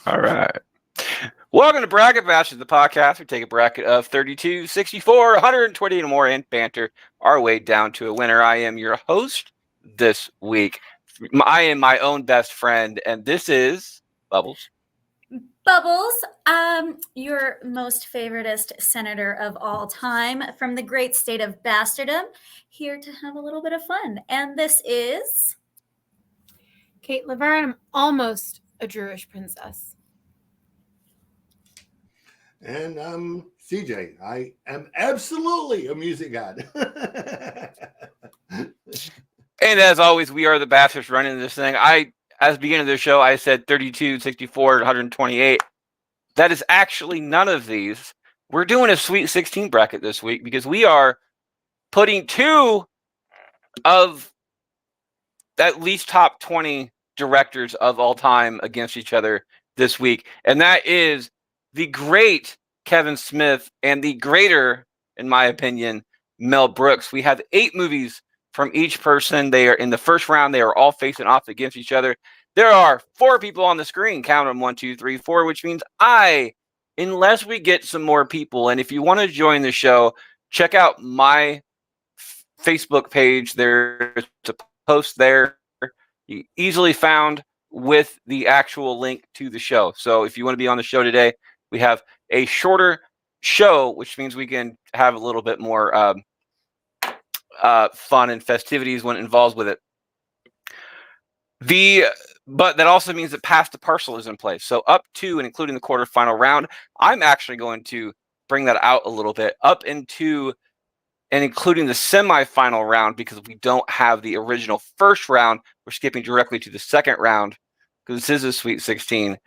All right. Welcome to Bracket Bash, the podcast. We take a bracket of 32, 64, 120 and more and banter our way down to a winner. I am your host this week. I am my own best friend, and this is Bubbles. Bubbles, your most favoritist senator of all time from the great state of Bastardom, here to have a little bit of fun. And this is Kate Laverne. I'm almost a Druish princess. And I'm CJ. I am absolutely a music god. And as always, we are the bastards running this thing. As the beginning of the show, I said 32, 64, 128. That is actually none of these. We're doing a Sweet 16 bracket this week because we are putting two of at least top 20 directors of all time against each other this week. And that is the great Kevin Smith and the greater, in my opinion, Mel Brooks. We have 8 movies from each person. They are in the first round. They are all facing off against each other. There are 4 people on the screen. Count them 1, 2, 3, 4, which means unless we get some more people. And if you want to join the show, check out my Facebook page. There's a post there, easily found with the actual link to the show. So if you want to be on the show today, we have a shorter show, which means we can have a little bit more fun and festivities when it involves with it. But that also means that past the parcel is in place. So up to and including the quarterfinal round, I'm actually going to bring that out a little bit up into and including the semifinal round, because we don't have the original first round. We're skipping directly to the second round because this is a Sweet 16.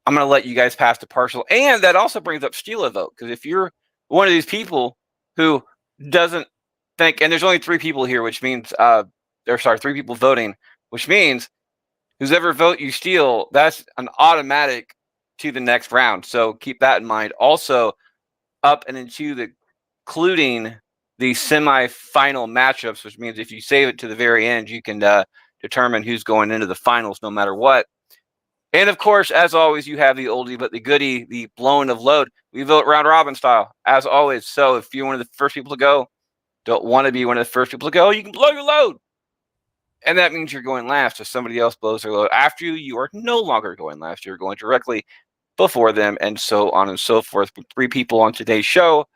I'm going to let you guys pass the partial. And that also brings up steal a vote, because if you're one of these people who doesn't think, and there's only 3 people here, which means, 3 people voting, which means whoever vote you steal, that's an automatic to the next round. So keep that in mind. Also, up and into the including the semi-final matchups, which means if you save it to the very end, you can determine who's going into the finals no matter what. And of course, as always, you have the oldie but the goodie, the blowing of load. We vote round robin style, as always. So if you're one of the first people to go, don't want to be one of the first people to go, you can blow your load. And that means you're going last. If somebody else blows their load after you, you are no longer going last. You're going directly before them, and so on and so forth. With 3 people on today's show,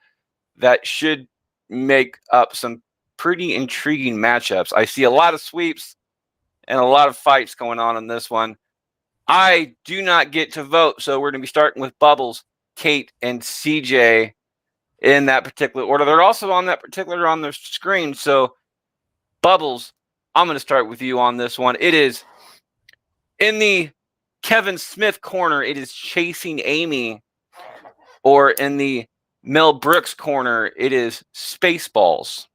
that should make up some pretty intriguing matchups. I see a lot of sweeps and a lot of fights going on in this one. I do not get to vote, so we're going to be starting with Bubbles, Kate, and CJ in that particular order. They're also on that particular on their screen. So, Bubbles, I'm going to start with you on this one. It is in the Kevin Smith corner, it is Chasing Amy, or in the Mel Brooks corner, it is Spaceballs.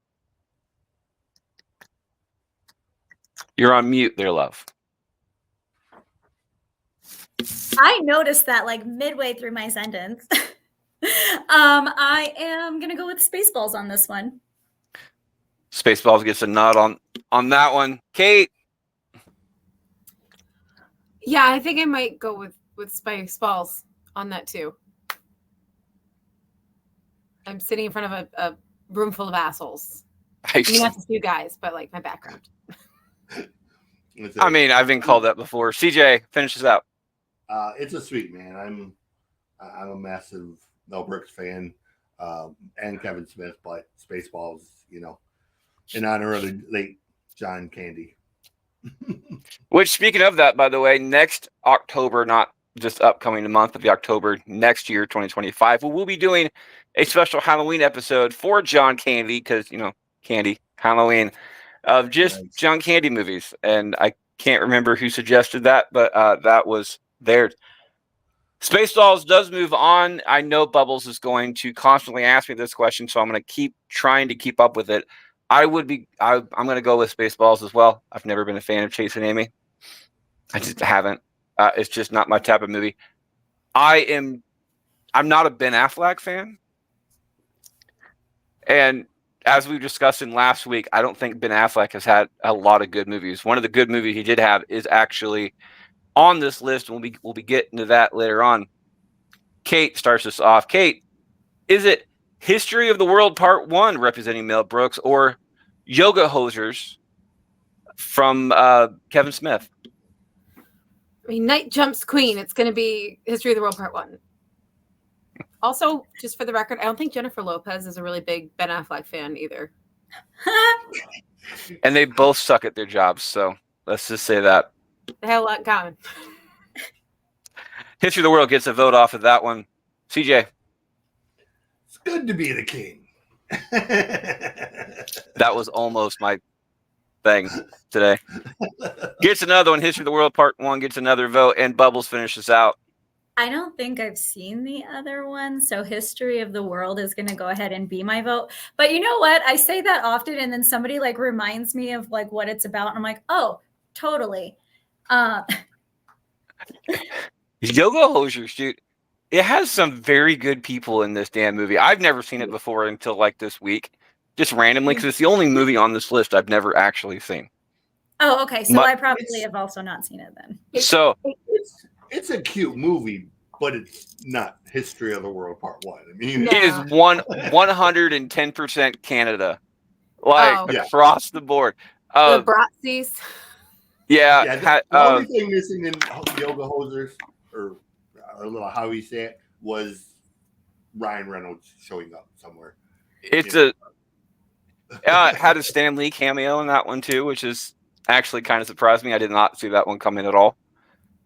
You're on mute there, love. I noticed that like midway through my sentence. I am going to go with Spaceballs on this one. Spaceballs gets a nod on that one. Kate? Yeah, I think I might go with Spaceballs on that too. I'm sitting in front of a room full of assholes. I mean, not just you guys, but like my background. I mean, I've been called that before. CJ, finish this out. It's a sweet, man. I'm a massive Mel Brooks fan, and Kevin Smith, but Spaceballs, in honor of the late John Candy. Which, speaking of that, by the way, next October, not just upcoming month, but the October next year, 2025, we'll be doing a special Halloween episode for John Candy, because, Candy, Halloween, of just nice. John Candy movies. And I can't remember who suggested that, but that was theirs. Spaceballs does move on. I know Bubbles is going to constantly ask me this question, so I'm going to keep trying to keep up with it. I'm going to go with Spaceballs as well. I've never been a fan of Chasing Amy. I just haven't. It's just not my type of movie. I'm not a Ben Affleck fan. And as we discussed in last week, I don't think Ben Affleck has had a lot of good movies. One of the good movies he did have is actually on this list, and we'll be getting to that later on. Kate starts us off. Kate, is it History of the World Part 1 representing Mel Brooks or Yoga Hosers from Kevin Smith? I mean, Night Jumps Queen. It's going to be History of the World Part 1. Also, just for the record, I don't think Jennifer Lopez is a really big Ben Affleck fan either. And they both suck at their jobs, so let's just say that. They have a lot in common. History of the World gets a vote off of that one. CJ. It's good to be the king. That was almost my thing today. Gets another one. History of the World Part 1 gets another vote, and Bubbles finishes out. I don't think I've seen the other one, so History of the World is going to go ahead and be my vote. But you know what? I say that often, and then somebody like reminds me of like what it's about, and I'm like, oh, totally. Yoga Hosers, dude. It has some very good people in this damn movie. I've never seen it before until like this week, just randomly, because it's the only movie on this list I've never actually seen. Oh, okay. So I probably have also not seen it then. So it's a cute movie, but it's not History of the World Part 1. I mean, it is 110% Canada, like across the board. The Bratzies. Yeah. The only thing missing in Yoga Hosers, or a little how he say it, was Ryan Reynolds showing up somewhere. It's had a Stan Lee cameo in that one too, which is actually kind of surprised me. I did not see that one come in at all.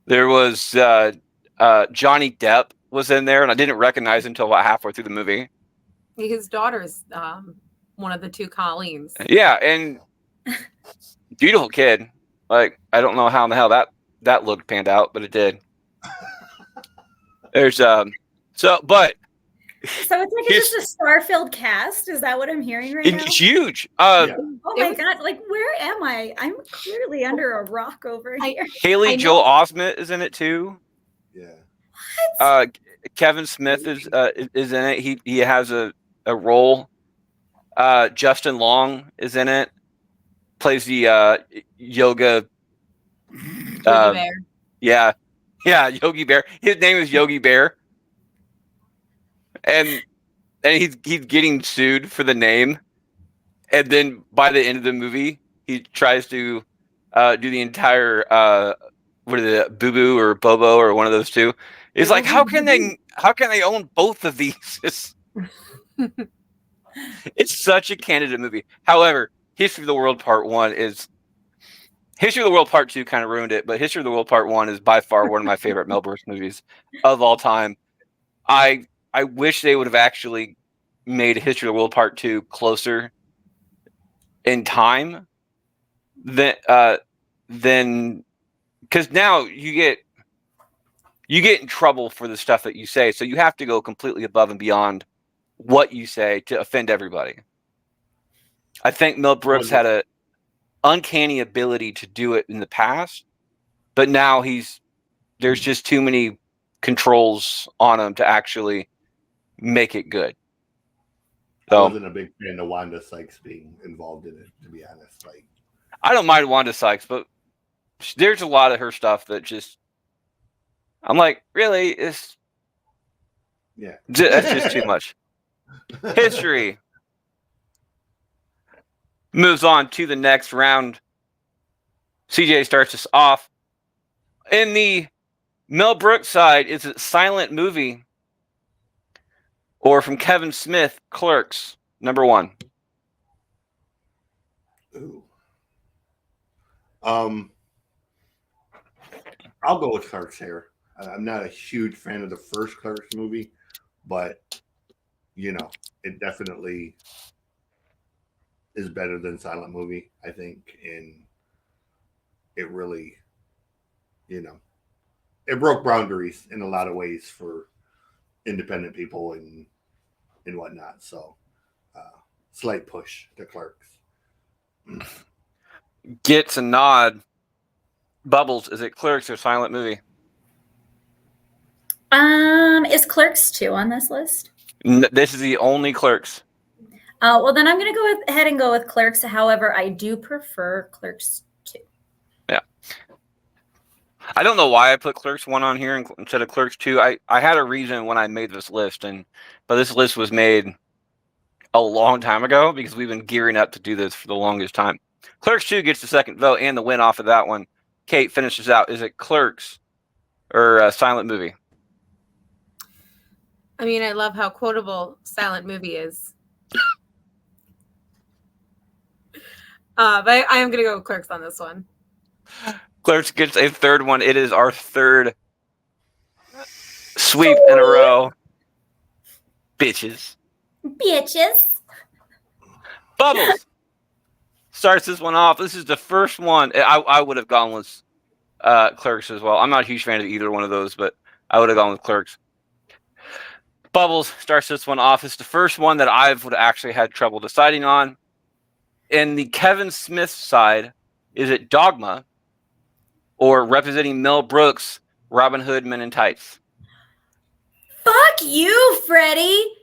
There was Johnny Depp was in there, and I didn't recognize him until about halfway through the movie. His daughter's one of the two Colleens. Yeah, and beautiful kid. Like, I don't know how in the hell that look panned out, but it did. There's So it's like it's just a star-filled cast. Is that what I'm hearing right now? It's huge. Oh my god! Like, where am I? I'm clearly under a rock over here. Haley Joel Osment is in it too. Yeah. What? Kevin Smith is in it. He has a role. Justin Long is in it. Plays the yoga. Bear. Yeah, Yogi Bear. His name is Yogi Bear. And he's getting sued for the name, and then by the end of the movie, he tries to do the entire what is it, Boo Boo or Bobo or one of those two. It's like, how can they own both of these? It's such a Canada movie. However, History of the World Part 1 is History of the World Part 2 kind of ruined it, but History of the World Part 1 is by far one of my favorite Mel Brooks movies of all time. I wish they would have actually made History of the World Part 2 closer in time than because now you get in trouble for the stuff that you say, so you have to go completely above and beyond what you say to offend everybody. I think Mel Brooks had a uncanny ability to do it in the past, but now there's just too many controls on him to actually make it good. So, I wasn't a big fan of Wanda Sykes being involved in it, to be honest. Like, I don't mind Wanda Sykes, but there's a lot of her stuff that just I'm like, really? That's just too much. History moves on to the next round. CJ starts us off. In the Mel Brooks side, is it silent movie? Or from Kevin Smith, Clerks, number 1? Ooh. I'll go with Clerks here. I'm not a huge fan of the first Clerks movie, but it definitely is better than silent movie, I think, and it really, it broke boundaries in a lot of ways for independent people and whatnot. So, slight push to Clerks. Gets a nod. Bubbles, is it Clerks or silent movie? Is Clerks 2 on this list? This is the only Clerks. Well, then I'm going to go ahead and go with Clerks. However, I do prefer Clerks 2. Yeah. I don't know why I put Clerks 1 on here instead of Clerks 2. I had a reason when I made this list, but this list was made a long time ago because we've been gearing up to do this for the longest time. Clerks 2 gets the second vote and the win off of that one. Kate finishes out. Is it Clerks or a silent movie? I mean, I love how quotable silent movie is. But I am going to go with Clerks on this one. Clerks gets a third one. It is our third sweep in a row. Bitches. Bubbles starts this one off. This is the first one. I would have gone with Clerks as well. I'm not a huge fan of either one of those, but I would have gone with Clerks. Bubbles starts this one off. It's the first one that I would actually had trouble deciding on. In the Kevin Smith side, is it Dogma or representing Mel Brooks, Robin Hood Men in Tights? Fuck you, Freddie.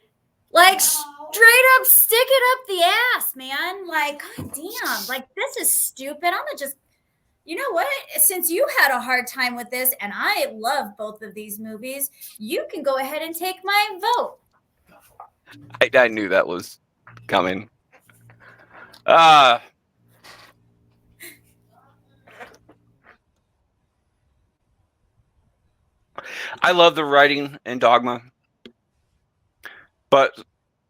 Like, straight up stick it up the ass, man. Like, goddamn. Like, this is stupid. I'm gonna just, you know what? Since you had a hard time with this, and I love both of these movies, you can go ahead and take my vote. I knew that was coming. I love the writing in Dogma, but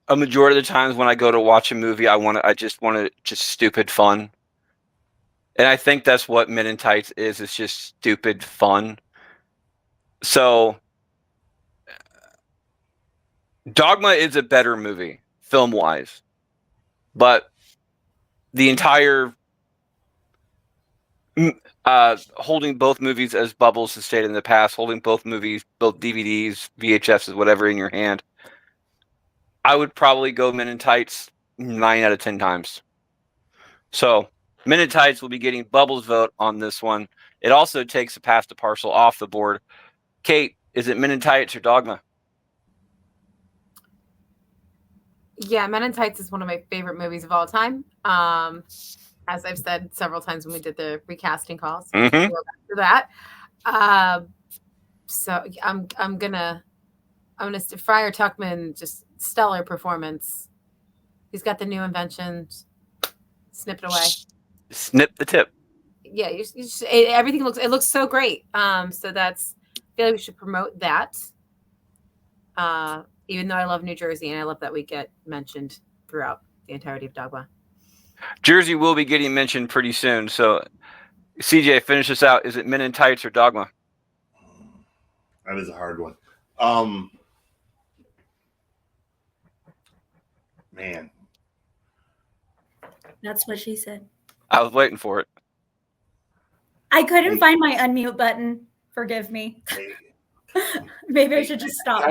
a majority of the times when I go to watch a movie, I just want it just stupid fun. And I think that's what Men in Tights is. It's just stupid fun. So Dogma is a better movie, film-wise. But the entire holding both movies as Bubbles has stated in the past, holding both movies, both DVDs, VHSs, whatever in your hand, I would probably go Men in Tights 9 out of 10 times. So Men in Tights will be getting Bubbles' vote on this one. It also takes a pass to parcel off the board. Kate, is it Men in Tights or Dogma? Yeah, Men in Tights is one of my favorite movies of all time. As I've said several times when we did the recasting calls. We'll go back to that. So I'm gonna Friar Tuckman, just stellar performance. He's got the new inventions. Snip it away. Snip the tip. Yeah, everything looks so great. So that's, I feel like we should promote that. Even though I love New Jersey and I love that we get mentioned throughout the entirety of Dogma. Jersey will be getting mentioned pretty soon. So, CJ, finish this out. Is it Men in Tights or Dogma? That is a hard one. Man. That's what she said. I was waiting for it. I couldn't find my unmute button. Forgive me. Maybe I should just stop.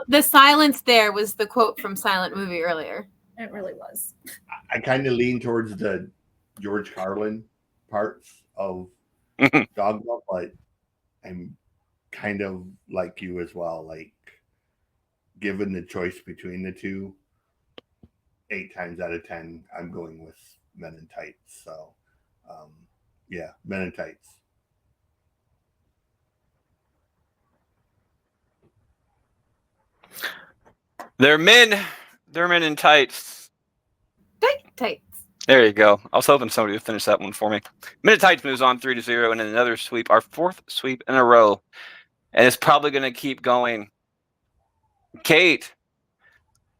The silence there was the quote from Silent Movie earlier. It really was. I kind of lean towards the George Carlin parts of Dogma, but I'm kind of like you as well. Like, given the choice between the two, 8 times out of 10, I'm going with Men in Tights. So, yeah, Men in Tights. They're men in tights. Tights. There you go. I was hoping somebody would finish that one for me. Men in Tights moves on 3-0, and then another sweep, our 4th sweep in a row. And it's probably going to keep going. Kate,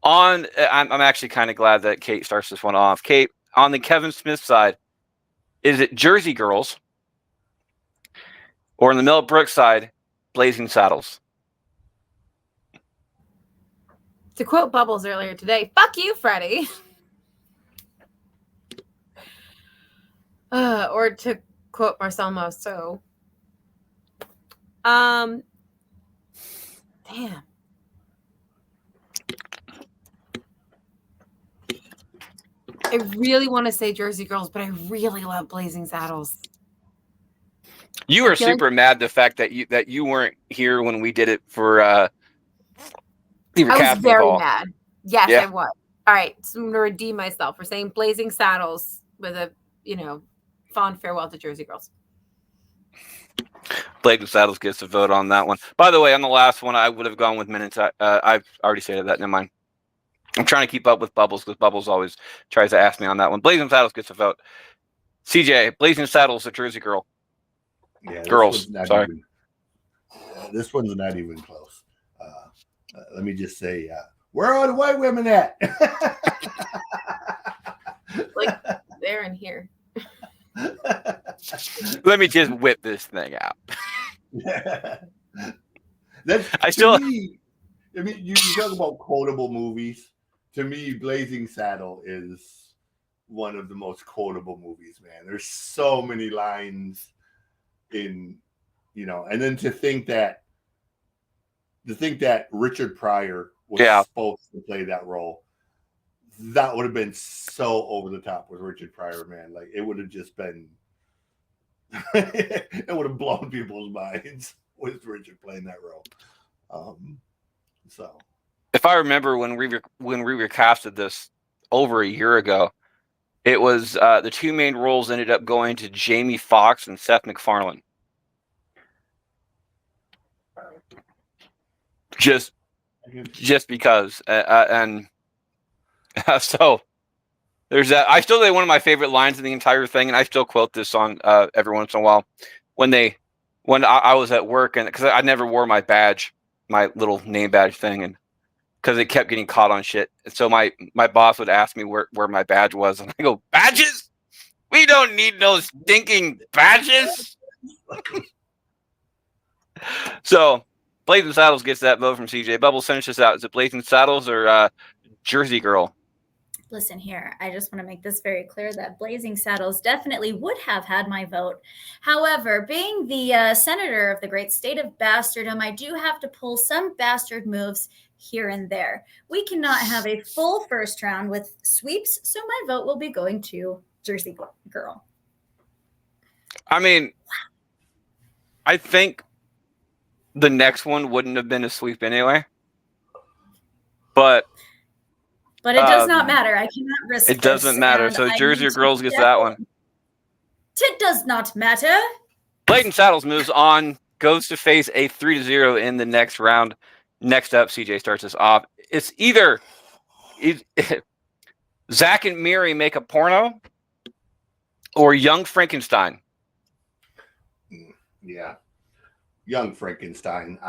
I'm actually kind of glad that Kate starts this one off. Kate, on the Kevin Smith side, is it Jersey Girls? Or on the Mel Brooks side, Blazing Saddles? To quote Bubbles earlier today, fuck you, Freddie. Or to quote Marcel Marceau. Damn. I really want to say Jersey Girls, but I really love Blazing Saddles. You were super mad the fact that you weren't here when we did it for I was very mad. Yes, yeah. I was. All right, so I'm going to redeem myself for saying Blazing Saddles with a, fond farewell to Jersey Girls. Blazing Saddles gets a vote on that one. By the way, on the last one, I would have gone with Men in Tights. I've already stated that. Never mind. I'm trying to keep up with Bubbles because Bubbles always tries to ask me on that one. Blazing Saddles gets a vote. CJ, Blazing Saddles, a Jersey Girl. Yeah, Girls, sorry. This one's not even close. Let me just say, where are the white women at? Like there and here. Let me just whip this thing out. You talk about quotable movies. To me, Blazing Saddle is one of the most quotable movies, man. There's so many lines in, and then to think that Richard Pryor was supposed to play that role, that would have been so over the top with Richard Pryor, man. Like, it would have just been, it would have blown people's minds with Richard playing that role. So, if I remember when we recasted this over a year ago, it was the two main roles ended up going to Jamie Foxx and Seth MacFarlane. Just because, and so there's that. I still say one of my favorite lines in the entire thing, and I still quote this song every once in a while when I was at work, and because I never wore my badge, my little name badge thing, and because it kept getting caught on shit. And so my boss would ask me where my badge was, and I go, badges? We don't need no stinking badges. So Blazing Saddles gets that vote from CJ. Bubbles, finish this out. Is it Blazing Saddles or Jersey Girl? Listen here, I just want to make this very clear that Blazing Saddles definitely would have had my vote. However, being the senator of the great state of Bastardom, I do have to pull some bastard moves here and there. We cannot have a full first round with sweeps, so my vote will be going to Jersey Girl. I mean, I think the next one wouldn't have been a sweep anyway. But it does not matter. I cannot risk it. Doesn't matter. So Jersey Girls gets that one. It does not matter. Blazing Saddles moves on, goes to face a 3-0 in the next round. Next up, CJ starts us off. It's either Zach and Miri make a porno or Young Frankenstein. Yeah. Young Frankenstein.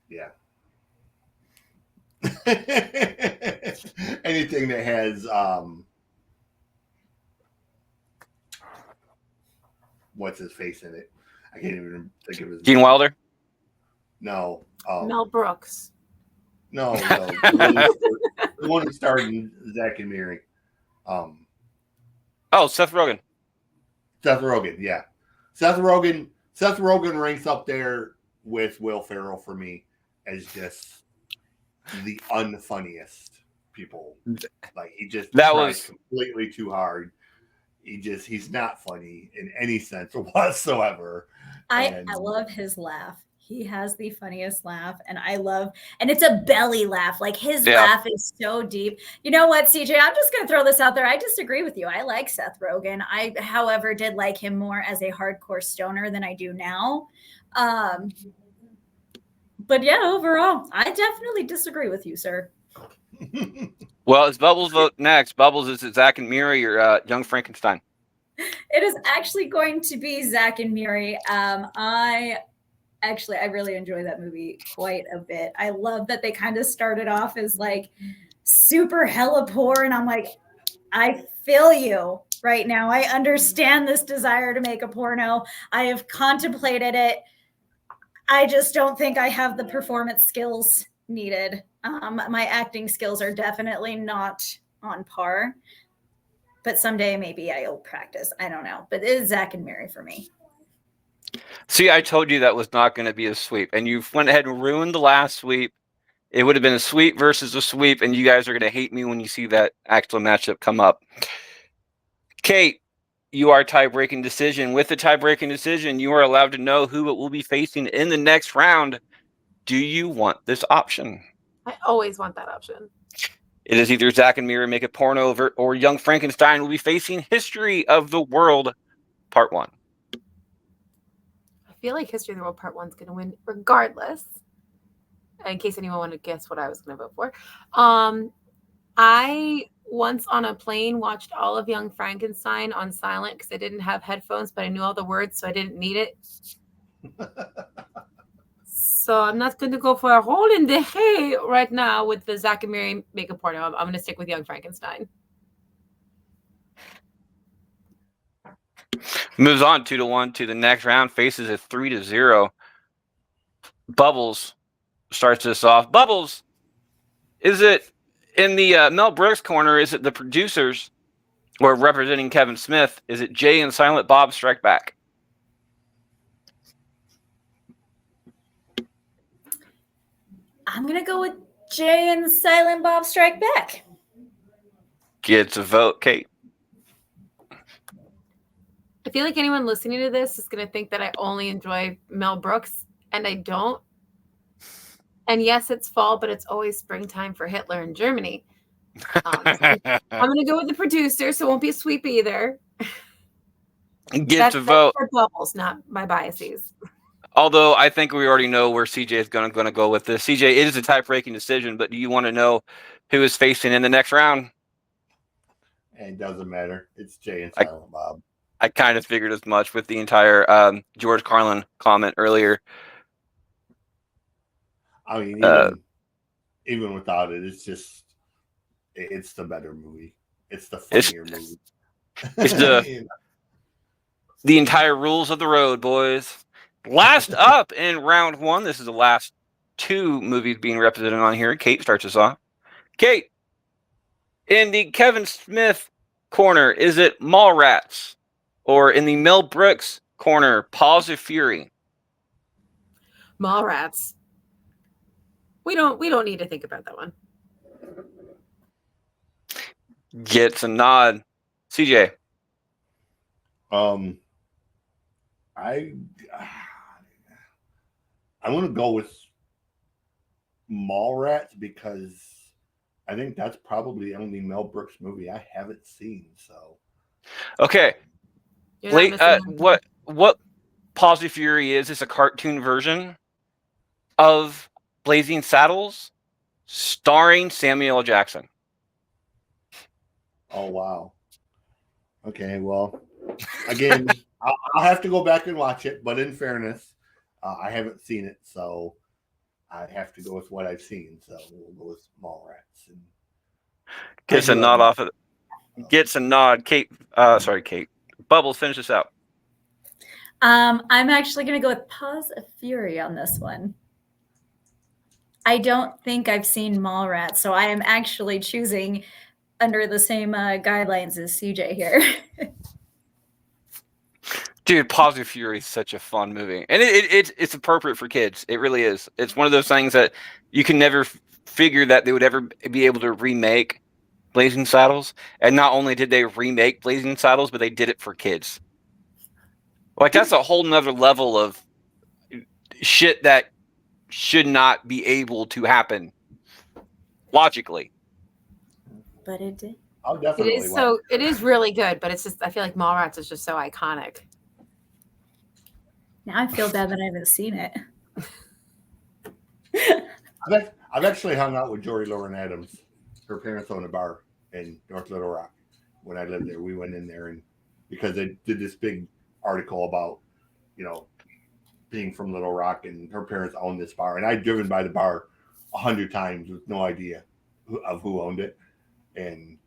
Yeah. Anything that has what's his face in it? I can't even think of his Gene name. Wilder? No. Mel Brooks. No. The one who starred in Zack and Miri. Seth Rogen. Seth Rogen, yeah. Seth Rogen ranks up there with Will Ferrell for me as just the unfunniest people. Like, he just tries completely too hard. He's not funny in any sense whatsoever. I love his laugh. He has the funniest laugh, and it's a belly laugh. Like, his laugh is so deep. You know what, CJ? I'm just going to throw this out there. I disagree with you. I like Seth Rogen. I, however, did like him more as a hardcore stoner than I do now. But yeah, overall, I definitely disagree with you, sir. Well, it's Bubbles' vote next. Bubbles, is it Zach and Miri or Young Frankenstein? It is actually going to be Zach and Miri. I really enjoy that movie quite a bit. I love that they kind of started off as like super hella poor. And I'm like, I feel you right now. I understand this desire to make a porno. I have contemplated it. I just don't think I have the performance skills needed. My acting skills are definitely not on par. But someday maybe I'll practice. I don't know. But it is Zach and Miri for me. See, I told you that was not going to be a sweep, and you went ahead and ruined the last sweep. It would have been a sweep versus a sweep, and you guys are going to hate me when you see that actual matchup come up. Kate, you are tie-breaking decision. With the tie-breaking decision, you are allowed to know who it will be facing in the next round. Do you want this option? I always want that option. It is either Zach and Miri make a porno or Young Frankenstein will be facing History of the World Part 1. I feel like History of the World Part 1's going to win regardless. In case anyone wanted to guess what I was going to vote for. I once on a plane watched all of Young Frankenstein on silent because I didn't have headphones, but I knew all the words, so I didn't need it. So I'm not going to go for a hole in the hay right now with the Zack and Miri makeup party. I'm going to stick with Young Frankenstein. Moves on 2-1 to the next round. Faces a 3-0. Bubbles starts this off. Bubbles, is it in the Mel Brooks corner? Is it the producers, or representing Kevin Smith? Is it Jay and Silent Bob Strike Back? I'm going to go with Jay and Silent Bob Strike Back. Gets a vote, Kate. I feel like anyone listening to this is going to think that I only enjoy Mel Brooks, and I don't. And yes, it's fall, but it's always springtime for Hitler in Germany. I'm going to go with the producer, so it won't be a sweep either. Gets a vote. For Bubbles, not my biases. Although I think we already know where CJ is going to go with this. CJ, it is a tie-breaking decision, but do you want to know who is facing in the next round? It doesn't matter. It's Jay and Silent Bob. I kind of figured as much with the entire George Carlin comment earlier. I mean, even without it, it's the better movie. It's the funnier movie. It's the entire rules of the road, boys. Last up in round 1, this is the last 2 movies being represented on here. Kate starts us off. Kate, in the Kevin Smith corner, is it Mallrats? Or in the Mel Brooks corner, Paws of Fury? Mallrats. We don't need to think about that one. Gets a nod. CJ. I'm going to go with Mallrats because I think that's probably the only Mel Brooks movie I haven't seen. So, okay, what Paws of Fury is? It's a cartoon version of Blazing Saddles, starring Samuel L. Jackson. Oh wow. Okay, well, again, I'll have to go back and watch it. But in fairness, I haven't seen it, so I have to go with what I've seen. So we'll go with Mallrats. And gets a nod off of it. Gets a nod. Kate. Sorry, Kate. Bubbles, finish this out. I'm actually going to go with Paws of Fury on this one. I don't think I've seen Mallrats, so I am actually choosing under the same guidelines as CJ here. Dude, Paws of Fury is such a fun movie. And it's appropriate for kids. It really is. It's one of those things that you can never figure that they would ever be able to remake Blazing Saddles. And not only did they remake Blazing Saddles, but they did it for kids. Like, that's a whole nother level of shit that should not be able to happen logically. But it did. I'll definitely it is really good, but it's just I feel like Mallrats is just so iconic. Now I feel bad that I haven't seen it. I've actually hung out with Jory Lauren Adams. Her parents own a bar in North Little Rock. When I lived there, we went in there, and because they did this big article about, being from Little Rock, and her parents owned this bar, and I'd driven by the bar 100 times with no idea of who owned it. And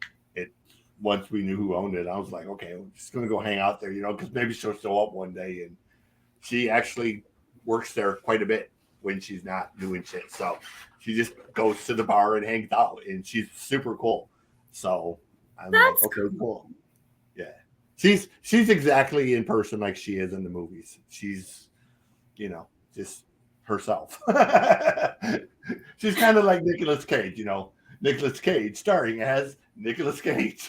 once we knew who owned it, I was like, okay, we're just going to go hang out there, because maybe she'll show up one day. And she actually works there quite a bit when she's not doing shit. So she just goes to the bar and hangs out, and she's super cool. So I'm like, okay, cool. Yeah. She's exactly in person like she is in the movies. She's, just herself. She's kind of like Nicolas Cage, Nicolas Cage starring as Nicolas Cage.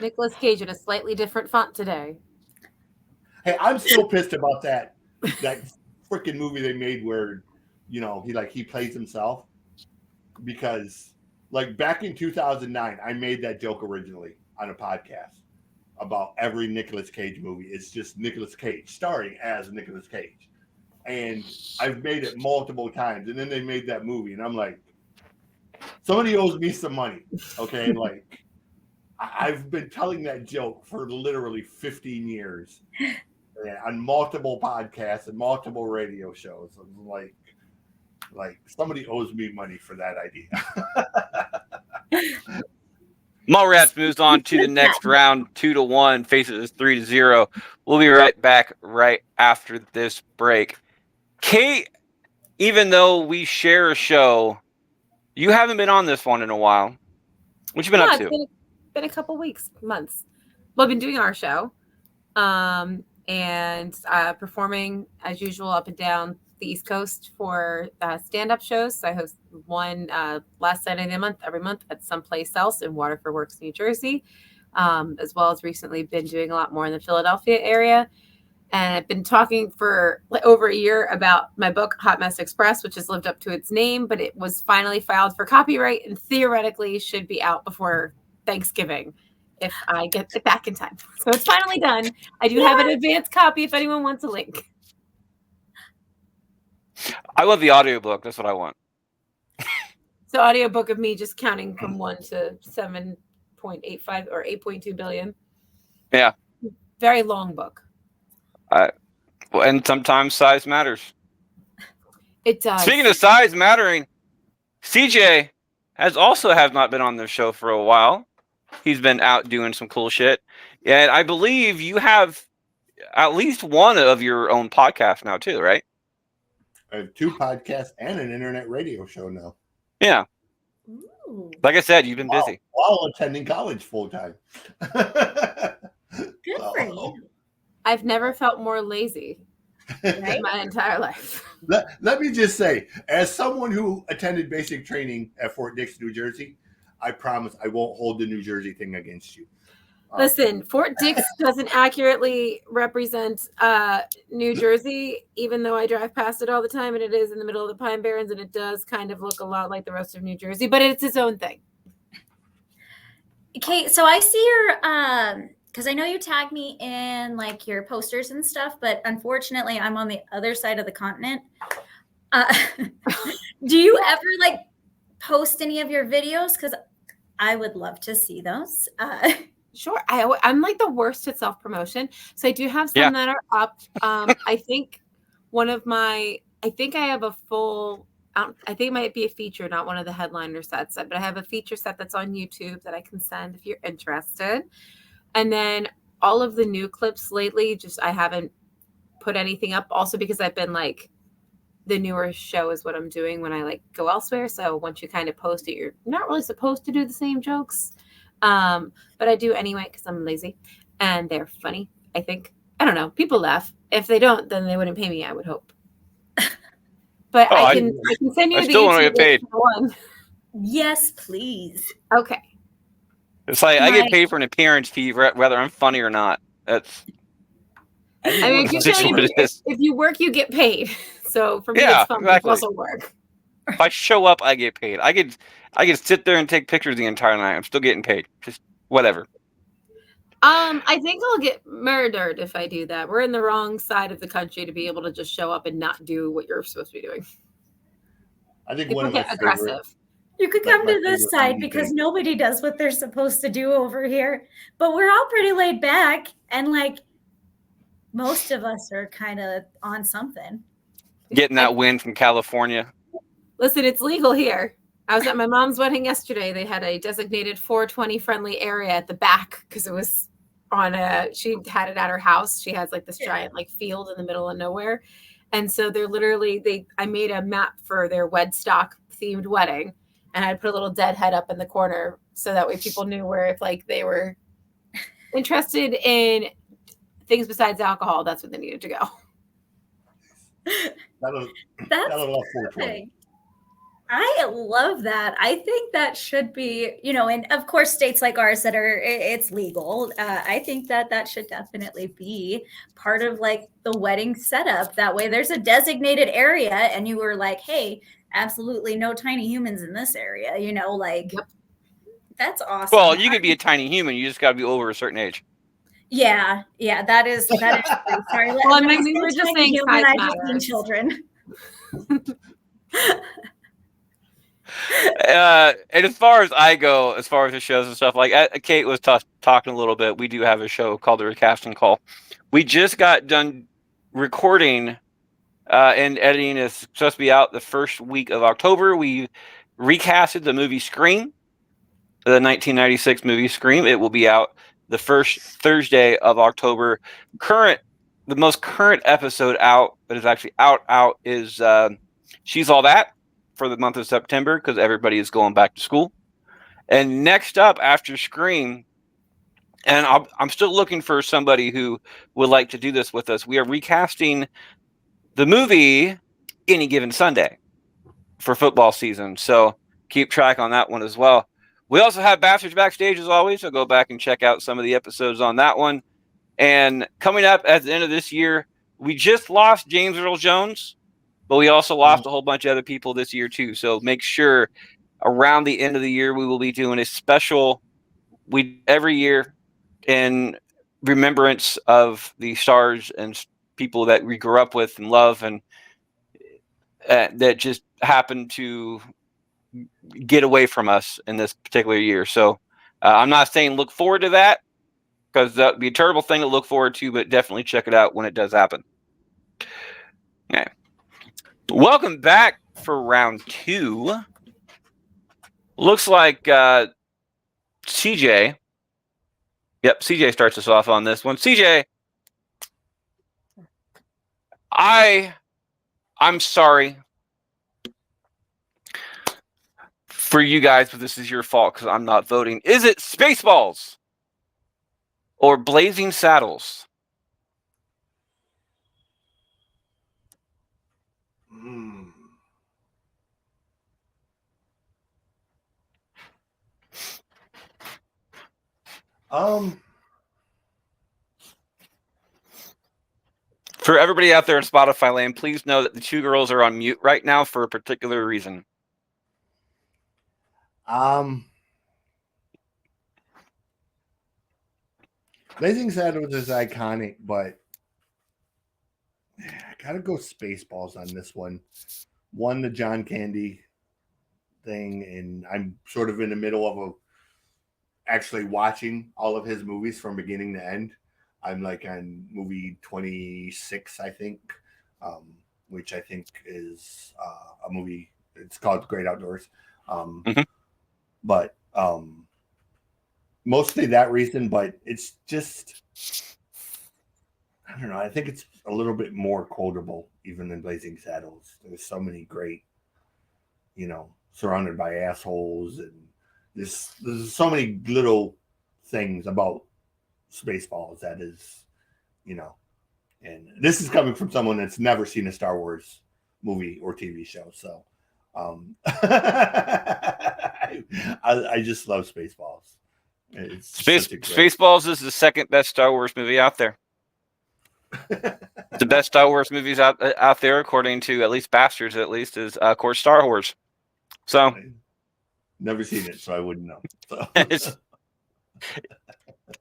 Nicolas Cage in a slightly different font today. Hey, I'm still pissed about that freaking movie they made where, he plays himself, because back in 2009, I made that joke originally on a podcast about every Nicolas Cage movie. It's just Nicolas Cage starring as Nicolas Cage. And I've made it multiple times. And then they made that movie. And I'm like, somebody owes me some money. Okay. Like, I've been telling that joke for literally 15 years on multiple podcasts and multiple radio shows. I'm like somebody owes me money for that idea. Mallrats moves on to the next round, 2-1. Faces is 3-0. We'll be right back right after this break. Kate, even though we share a show, you haven't been on this one in a while. What you been up to? It's been a couple weeks, months. Well, I've been doing our show, and performing as usual up and down the East Coast for stand-up shows. So I host one last Saturday of the month, every month at someplace else in Waterford Works, New Jersey, as well as recently been doing a lot more in the Philadelphia area. And I've been talking for over a year about my book, Hot Mess Express, which has lived up to its name, but it was finally filed for copyright and theoretically should be out before Thanksgiving if I get it back in time. So it's finally done. I do have an advanced copy if anyone wants a link. I love the audiobook. That's what I want. So audiobook of me just counting from 1 to 7.85 or 8.2 billion. Yeah. Very long book. Well, and sometimes size matters. It does. Speaking of size mattering, CJ has not been on the show for a while. He's been out doing some cool shit. And I believe you have at least one of your own podcasts now too, right? I have 2 podcasts and an internet radio show now. Yeah. Ooh, Like I said, you've been busy. While attending college full time. good for you. I've never felt more lazy in my entire life. Let me just say, as someone who attended basic training at Fort Dix, New Jersey, I promise I won't hold the New Jersey thing against you. Listen, Fort Dix doesn't accurately represent New Jersey, even though I drive past it all the time, and it is in the middle of the Pine Barrens, and it does kind of look a lot like the rest of New Jersey, but it's its own thing. Kate, so I see your because I know you tag me in like your posters and stuff, but unfortunately I'm on the other side of the continent. Do you ever like post any of your videos? Because I would love to see those. Sure. I'm like the worst at self-promotion. So I do have some that are up. I think I have a full, I think it might be a feature, not one of the headliner sets, but I have a feature set that's on YouTube that I can send if you're interested. And then all of the new clips lately, I haven't put anything up also because I've been like, the newer show is what I'm doing when I like go elsewhere. So once you kind of post it, you're not really supposed to do the same jokes. But I do anyway, because I'm lazy and they're funny. I think, I don't know. People laugh. If they don't, then they wouldn't pay me, I would hope. But I can send you I the still want to YouTube get paid. one. Yes, please. Okay. It's like I get paid for an appearance fee, whether I'm funny or not. That's. I mean, if you work, you get paid. So for me, it's fun. Exactly. It's also work. If I show up, I get paid. I could sit there and take pictures the entire night. I'm still getting paid. Just whatever. I think I'll get murdered if I do that. We're in the wrong side of the country to be able to just show up and not do what you're supposed to be doing. I think people get aggressive. You could come to this side because nobody does what they're supposed to do over here. But we're all pretty laid back, and like most of us are kind of on something. Getting that win from California. Listen, it's legal here. I was at my mom's wedding yesterday. They had a designated 420 friendly area at the back because it was she had it at her house. She has like this giant like field in the middle of nowhere. And so I made a map for their Wedstock themed wedding, and I put a little dead head up in the corner so that way people knew where if like they were interested in things besides alcohol, that's what they needed to go. That'll perfect. I love that. I think that should be, and of course, states like ours that it's legal. I think that should definitely be part of like the wedding setup. That way there's a designated area and you were like, hey, absolutely no tiny humans in this area, like. Yep. That's awesome. Well, you could be a tiny human. You just got to be over a certain age. Yeah, that is true. Sorry. Well, I mean, we were just saying size I just mean matters. children. And as far as I go, as far as the shows and stuff, like Kate was talking a little bit. We do have a show called The Recasting Call. We just got done recording and editing. Is supposed to be out the first week of October. We recasted the movie Scream, the 1996 movie Scream. It will be out the first Thursday of October. The most current episode out that is actually out is She's All That for the month of September, because everybody is going back to school. And next up after Scream, and I'm still looking for somebody who would like to do this with us. We are recasting the movie Any Given Sunday for football season. So keep track on that one as well. We also have Bastards Backstage as always, so go back and check out some of the episodes on that one. And coming up at the end of this year, we just lost James Earl Jones, but we also lost a whole bunch of other people this year too. So make sure around the end of the year, we will be doing a special every year in remembrance of the stars and people that we grew up with and love, and that just happened to get away from us in this particular year. So I'm not saying look forward to that, because that would be a terrible thing to look forward to, but definitely check it out when it does happen. Okay. Welcome back for round 2. Looks like CJ. Yep, CJ starts us off on this one. CJ, I'm sorry for you guys, but this is your fault because I'm not voting. Is it Spaceballs or Blazing Saddles? For everybody out there in Spotify land, please know that the 2 girls are on mute right now for a particular reason. Blazing Saddles is iconic, but I gotta go Spaceballs on this one. One, the John Candy thing, and I'm sort of in the middle of actually watching all of his movies from beginning to end. I'm like on movie 26, I think, which I think is a movie. It's called Great Outdoors. But mostly that reason, but it's just, I don't know. I think it's a little bit more quotable even than Blazing Saddles. There's so many great, surrounded by assholes, and there's so many little things about Spaceballs that is, and this is coming from someone that's never seen a Star Wars movie or TV show. So I just love Spaceballs. Spaceballs is the second best Star Wars movie out there. The best Star Wars movies out there, according to at least Bastards, is of course Star Wars. So never seen it, so I wouldn't know. So.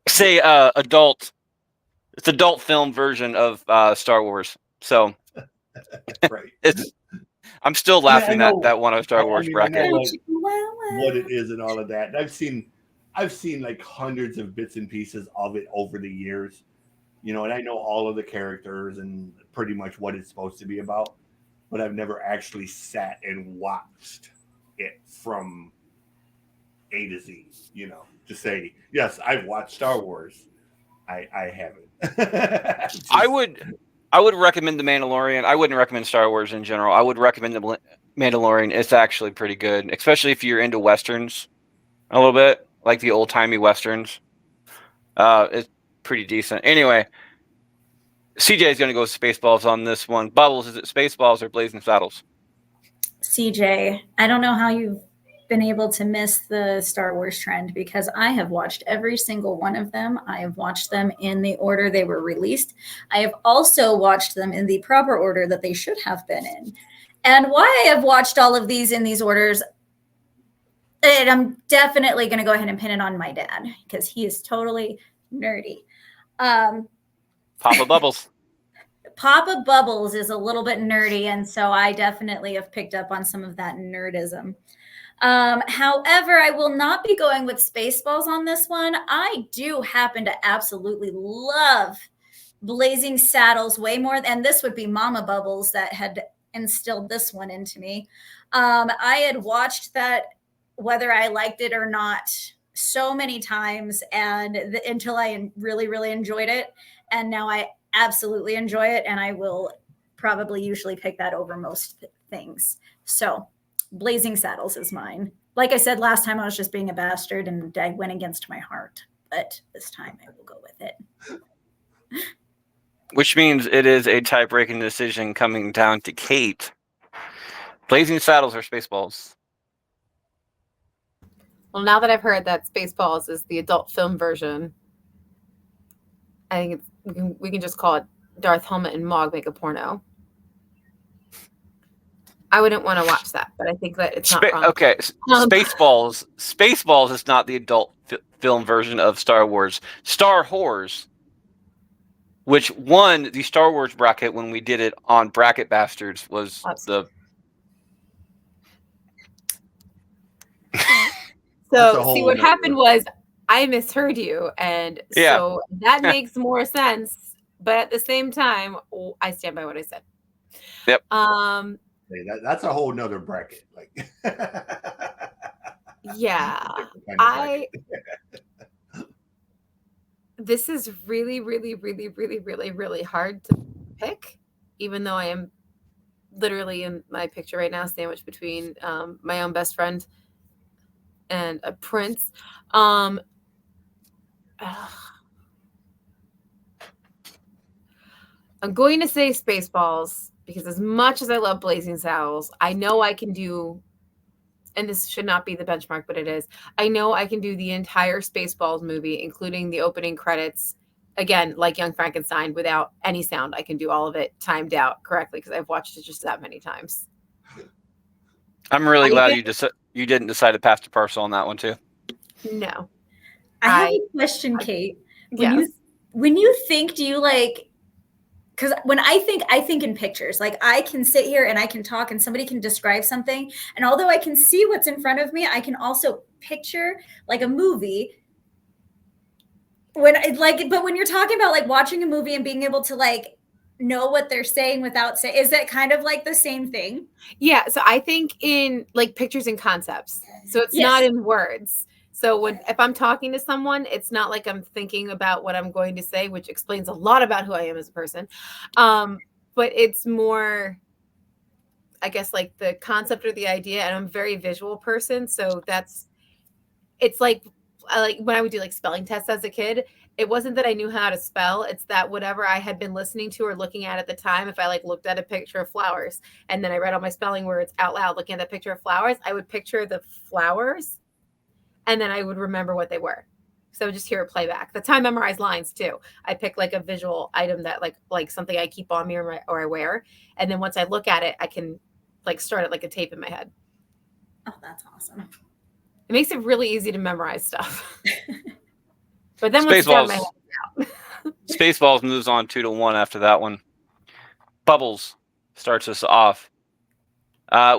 Say adult. It's adult film version of Star Wars. So right. I'm still laughing at that one of Star Wars bracket. What it is and all of that. And I've seen like hundreds of bits and pieces of it over the years. And I know all of the characters and pretty much what it's supposed to be about, but I've never actually sat and watched it from A to Z, to say, yes, I've watched Star Wars. I haven't. I would recommend The Mandalorian. I wouldn't recommend Star Wars in general. I would recommend The Mandalorian. It's actually pretty good, especially if you're into Westerns a little bit, like the old-timey Westerns. It's pretty decent. Anyway, CJ is going to go with Spaceballs on this one. Bubbles, is it Spaceballs or Blazing Saddles? CJ, I don't know how you've been able to miss the Star Wars trend, because I have watched every single one of them. I have watched them in the order they were released. I have also watched them in the proper order that they should have been in. And why I have watched all of these in these orders, And I'm definitely going to go ahead and pin it on my dad because he is totally nerdy. Papa Bubbles. Papa Bubbles is a little bit nerdy, and so I definitely have picked up on some of that nerdism. However, I will not be going with Spaceballs on this one. I do happen to absolutely love Blazing Saddles way more, and this would be Mama Bubbles that had instilled this one into me. I had watched that whether I liked it or not so many times, and until I really, really enjoyed it, and now I absolutely enjoy it, and I will probably usually pick that over most things. So Blazing Saddles is mine. Like I said last time, I was just being a bastard and I went against my heart, but this time I will go with it. Which means it is a tie-breaking decision coming down to Kate. Blazing Saddles or Spaceballs? Well, now that I've heard that Spaceballs is the adult film version, I think we can just call it Darth Helmet and Mog Make a Porno. I wouldn't want to watch that, but I think that it's not wrong. Okay, Spaceballs is not the adult film version of Star Wars. Star Whores, which won the Star Wars bracket when we did it on Bracket Bastards, was the... So, see, what happened was I misheard you, and so that makes more sense. But at the same time, I stand by what I said. Yep. Hey, that's a whole nother bracket. Like, yeah, this is really, really, really, really, really, really hard to pick, even though I am literally in my picture right now, sandwiched between my own best friend and a prince. I'm going to say Spaceballs because as much as I love Blazing Saddles, I know I can do, and this should not be the benchmark, but it is. I know I can do the entire Spaceballs movie, including the opening credits, again, like Young Frankenstein, without any sound. I can do all of it timed out correctly because I've watched it just that many times. I'm really glad you didn't decide to pass the parcel on that one too. No. I have a question, Kate. Yes. When you think, do you like, because when I think in pictures. Like I can sit here and I can talk and somebody can describe something. And although I can see what's in front of me, I can also picture like a movie. But when you're talking about like watching a movie and being able to like know what they're saying without saying, is that kind of like the same thing? Yeah. So I think in like pictures and concepts. So it's not in words. So if I'm talking to someone, it's not like I'm thinking about what I'm going to say, which explains a lot about who I am as a person. But it's more, I guess, like the concept or the idea. And I'm a very visual person. So it's like when I would do like spelling tests as a kid, it wasn't that I knew how to spell. It's that whatever I had been listening to or looking at the time, if I like looked at a picture of flowers and then I read all my spelling words out loud, looking at that picture of flowers, I would picture the flowers. And then I would remember what they were. So I would just hear it play back. That's how I memorize lines too. I pick like a visual item that like something I keep on me or I wear. And then once I look at it, I can like start it like a tape in my head. Oh, that's awesome. It makes it really easy to memorize stuff. But then once it's out of my head, Spaceballs moves on 2-1 after that one. Bubbles starts us off.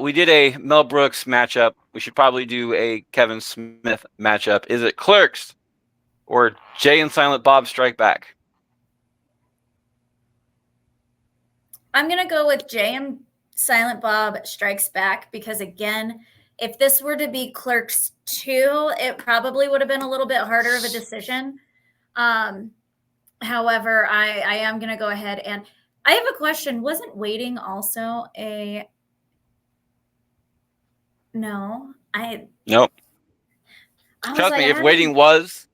We did a Mel Brooks matchup. We should probably do a Kevin Smith matchup. Is it Clerks or Jay and Silent Bob Strike Back? I'm going to go with Jay and Silent Bob Strikes Back because, again, if this were to be Clerks 2, it probably would have been a little bit harder of a decision. However, I am going to go ahead and I have a question. Wasn't Waiting also a... No, Nope. Trust me, if Waiting was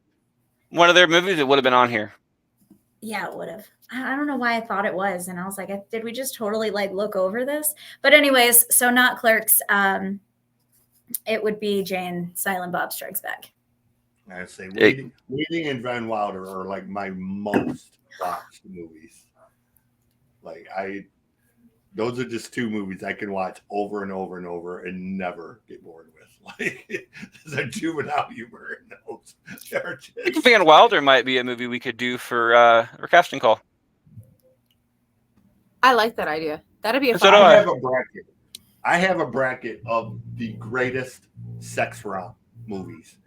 one of their movies, it would have been on here. Yeah, it would have. I don't know why I thought it was. And I was like, did we just totally like look over this? But anyways, so not Clerks. It would be Jane Silent Bob Strikes Back. I'd say Waiting and Van Wilder are like my most watched movies. Like those are just two movies I can watch over and over and over and never get bored with. Like, there's a juvenile humor in those. They're just... Van Wilder might be a movie we could do for a casting call. I like that idea. That'd be a So fun. do I I. have a bracket. I have a bracket of the greatest sex romp movies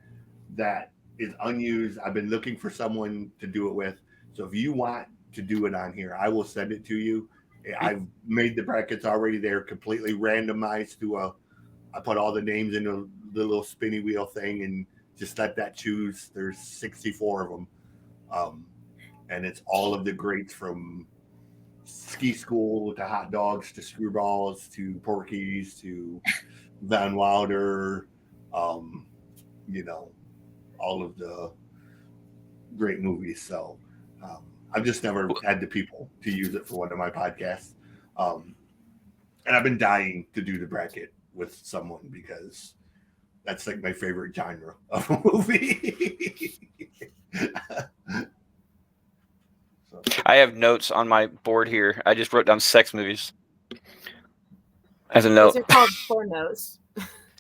that is unused. I've been looking for someone to do it with. So if you want to do it on here, I will send it to you. I've made the brackets already. They're completely randomized to I put all the names in the little spinny wheel thing and just let that choose. There's 64 of them. And it's all of the greats from Ski School to Hot Dogs to Screwballs to Porky's to Van Wilder, you know, all of the great movies. So I've just never had the people to use it for one of my podcasts. And I've been dying to do the bracket with someone because that's like my favorite genre of a movie. So. I have notes on my board here. I just wrote down sex movies as a note. Those are called pornos.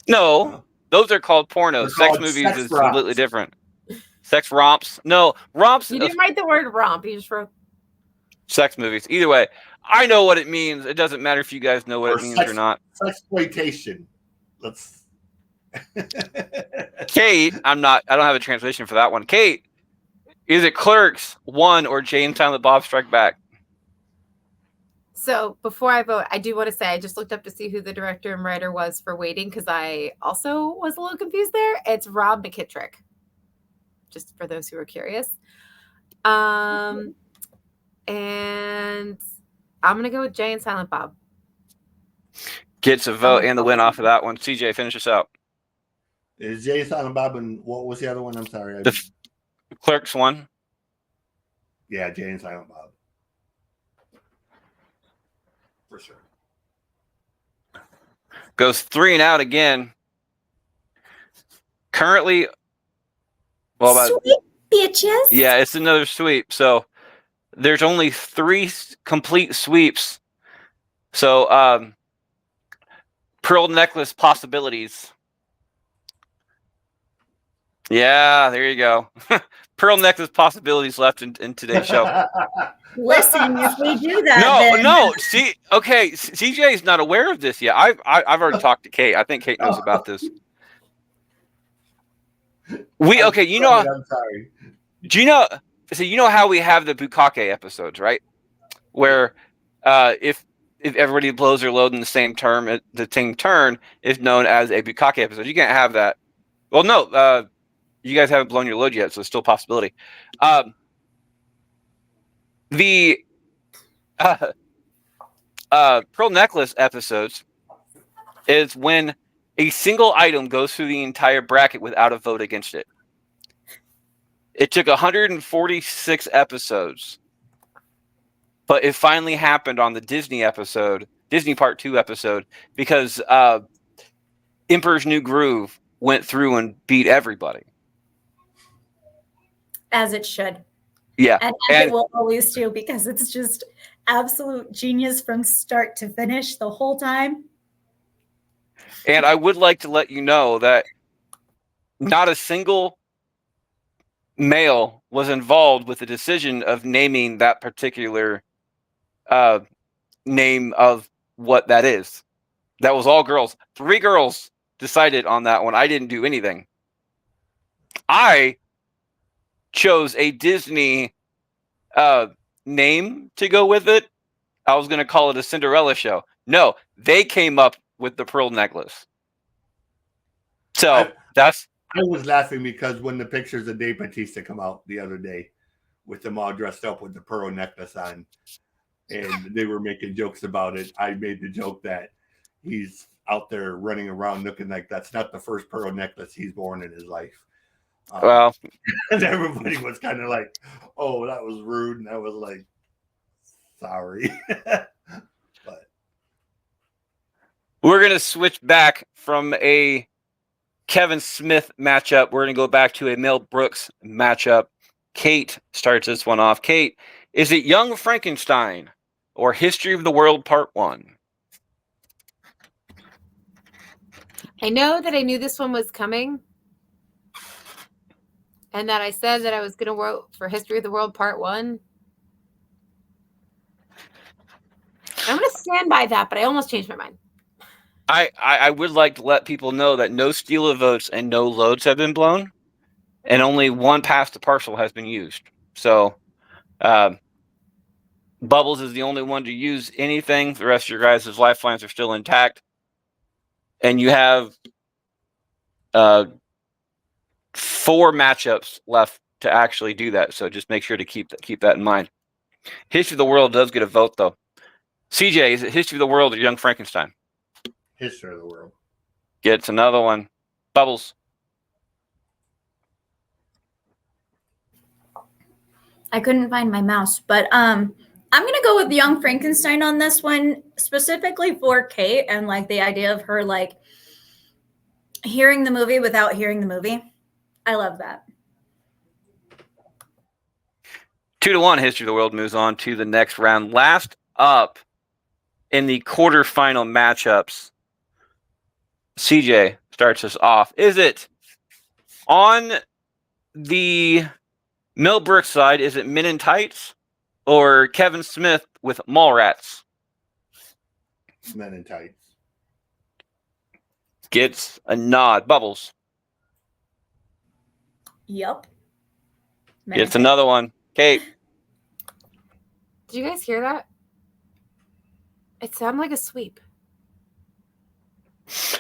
No, those are called pornos. They're Sex called movies sex is romps. completely different. Sex romps. No, romps. You didn't write the word romp. You just wrote. Sex movies. Either way, I know what it means. It doesn't matter if you guys know what Or it means sex- or not. Sexploitation. Let's. Kate, I don't have a translation for that one. Kate, is it Clerks 1 or Jay and Silent Bob Strike Back? So before I vote, I do want to say I just looked up to see who the director and writer was for Waiting because I also was a little confused there. It's Rob McKittrick. Just for those who are curious. And I'm gonna go with Jay and Silent Bob. Gets a vote and the win off of that one. CJ, finish us out. Is Jay Silent Bob and what was the other one? I'm sorry. The Clerks 1. Yeah, Jay and Silent Bob. For sure. Goes 3 and out again. Currently, well, Sweet bitches. yeah, it's another sweep. So there's only 3 complete sweeps. So pearl necklace possibilities. Yeah, there you go. Pearl necklace possibilities left in today's show. Listen, if we do that, then... No. See, okay, CJ is not aware of this yet. I've already talked to Kate. I think Kate knows about this. Okay, you know. I'm sorry. Do you know? So you know how we have the bukkake episodes, right? Where if everybody blows their load in the same term, the same turn is known as a bukkake episode. You can't have that. Well, no, you guys haven't blown your load yet, so it's still a possibility. The pearl necklace episodes is when a single item goes through the entire bracket without a vote against it. It took 146 episodes, but it finally happened on the Disney Part 2 episode, because Emperor's New Groove went through and beat everybody. As it should. Yeah. And it will always do, because it's just absolute genius from start to finish the whole time. And I would like to let you know that not a single male was involved with the decision of naming that particular name of what that is. That was all girls. 3 girls decided on that one. I didn't do anything. I chose a Disney name to go with it. I was going to call it a Cinderella show. No, they came up with the pearl necklace. So I was laughing because when the pictures of Dave Bautista come out the other day with them all dressed up with the pearl necklace on, and they were making jokes about it, I made the joke that he's out there running around looking like that's not the first pearl necklace he's worn in his life. Well, and everybody was kind of like, "Oh, that was rude," and I was like, "Sorry." But we're going to switch back from a Kevin Smith matchup. We're going to go back to a Mel Brooks matchup. Kate starts this one off. Kate, is it Young Frankenstein or History of the World Part 1? I know that I knew this one was coming, and that I said that I was going to vote for History of the World Part 1. I'm going to stand by that, but I almost changed my mind. I would like to let people know that no steal of votes and no loads have been blown, and only one pass to partial has been used. So Bubbles is the only one to use anything. The rest of your guys' lifelines are still intact. And you have 4 matchups left to actually do that. So just make sure to keep that in mind. History of the World does get a vote, though. CJ, is it History of the World or Young Frankenstein? History of the World. Gets another one. Bubbles. I couldn't find my mouse, but I'm gonna go with Young Frankenstein on this one, specifically for Kate and like the idea of her like hearing the movie without hearing the movie. I love that. 2-1. History of the World moves on to the next round. Last up in the quarterfinal matchups, CJ starts us off. Is it on the Millbrook side? Is it Men in Tights or Kevin Smith with Mallrats? Men in Tights. Gets a nod. Bubbles. Yep. Gets another one. Kate. Did you guys hear that? It sounded like a sweep.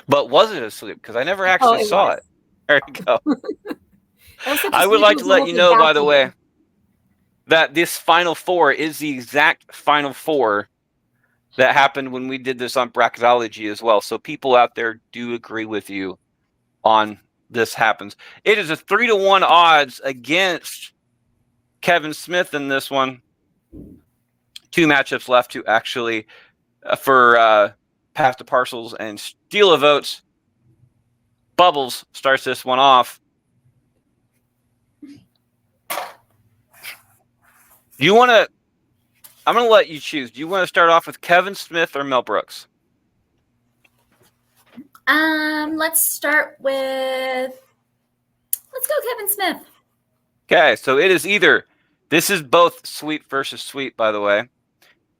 But was it a sweep? Because I never actually saw it. There you go. I would like to let you know, by the way, that this Final Four is the exact Final Four that happened when we did this on bracketology as well. So people out there do agree with you on this happens. It is a 3-1 odds against Kevin Smith in this one. 2 matchups left to actually for pass to partials and steal of votes. Bubbles starts this one off. Do you want to? I'm going to let you choose. Do you want to start off with Kevin Smith or Mel Brooks? Let's start with. Let's go, Kevin Smith. Okay, so it is either. This is both sweep versus sweep, by the way,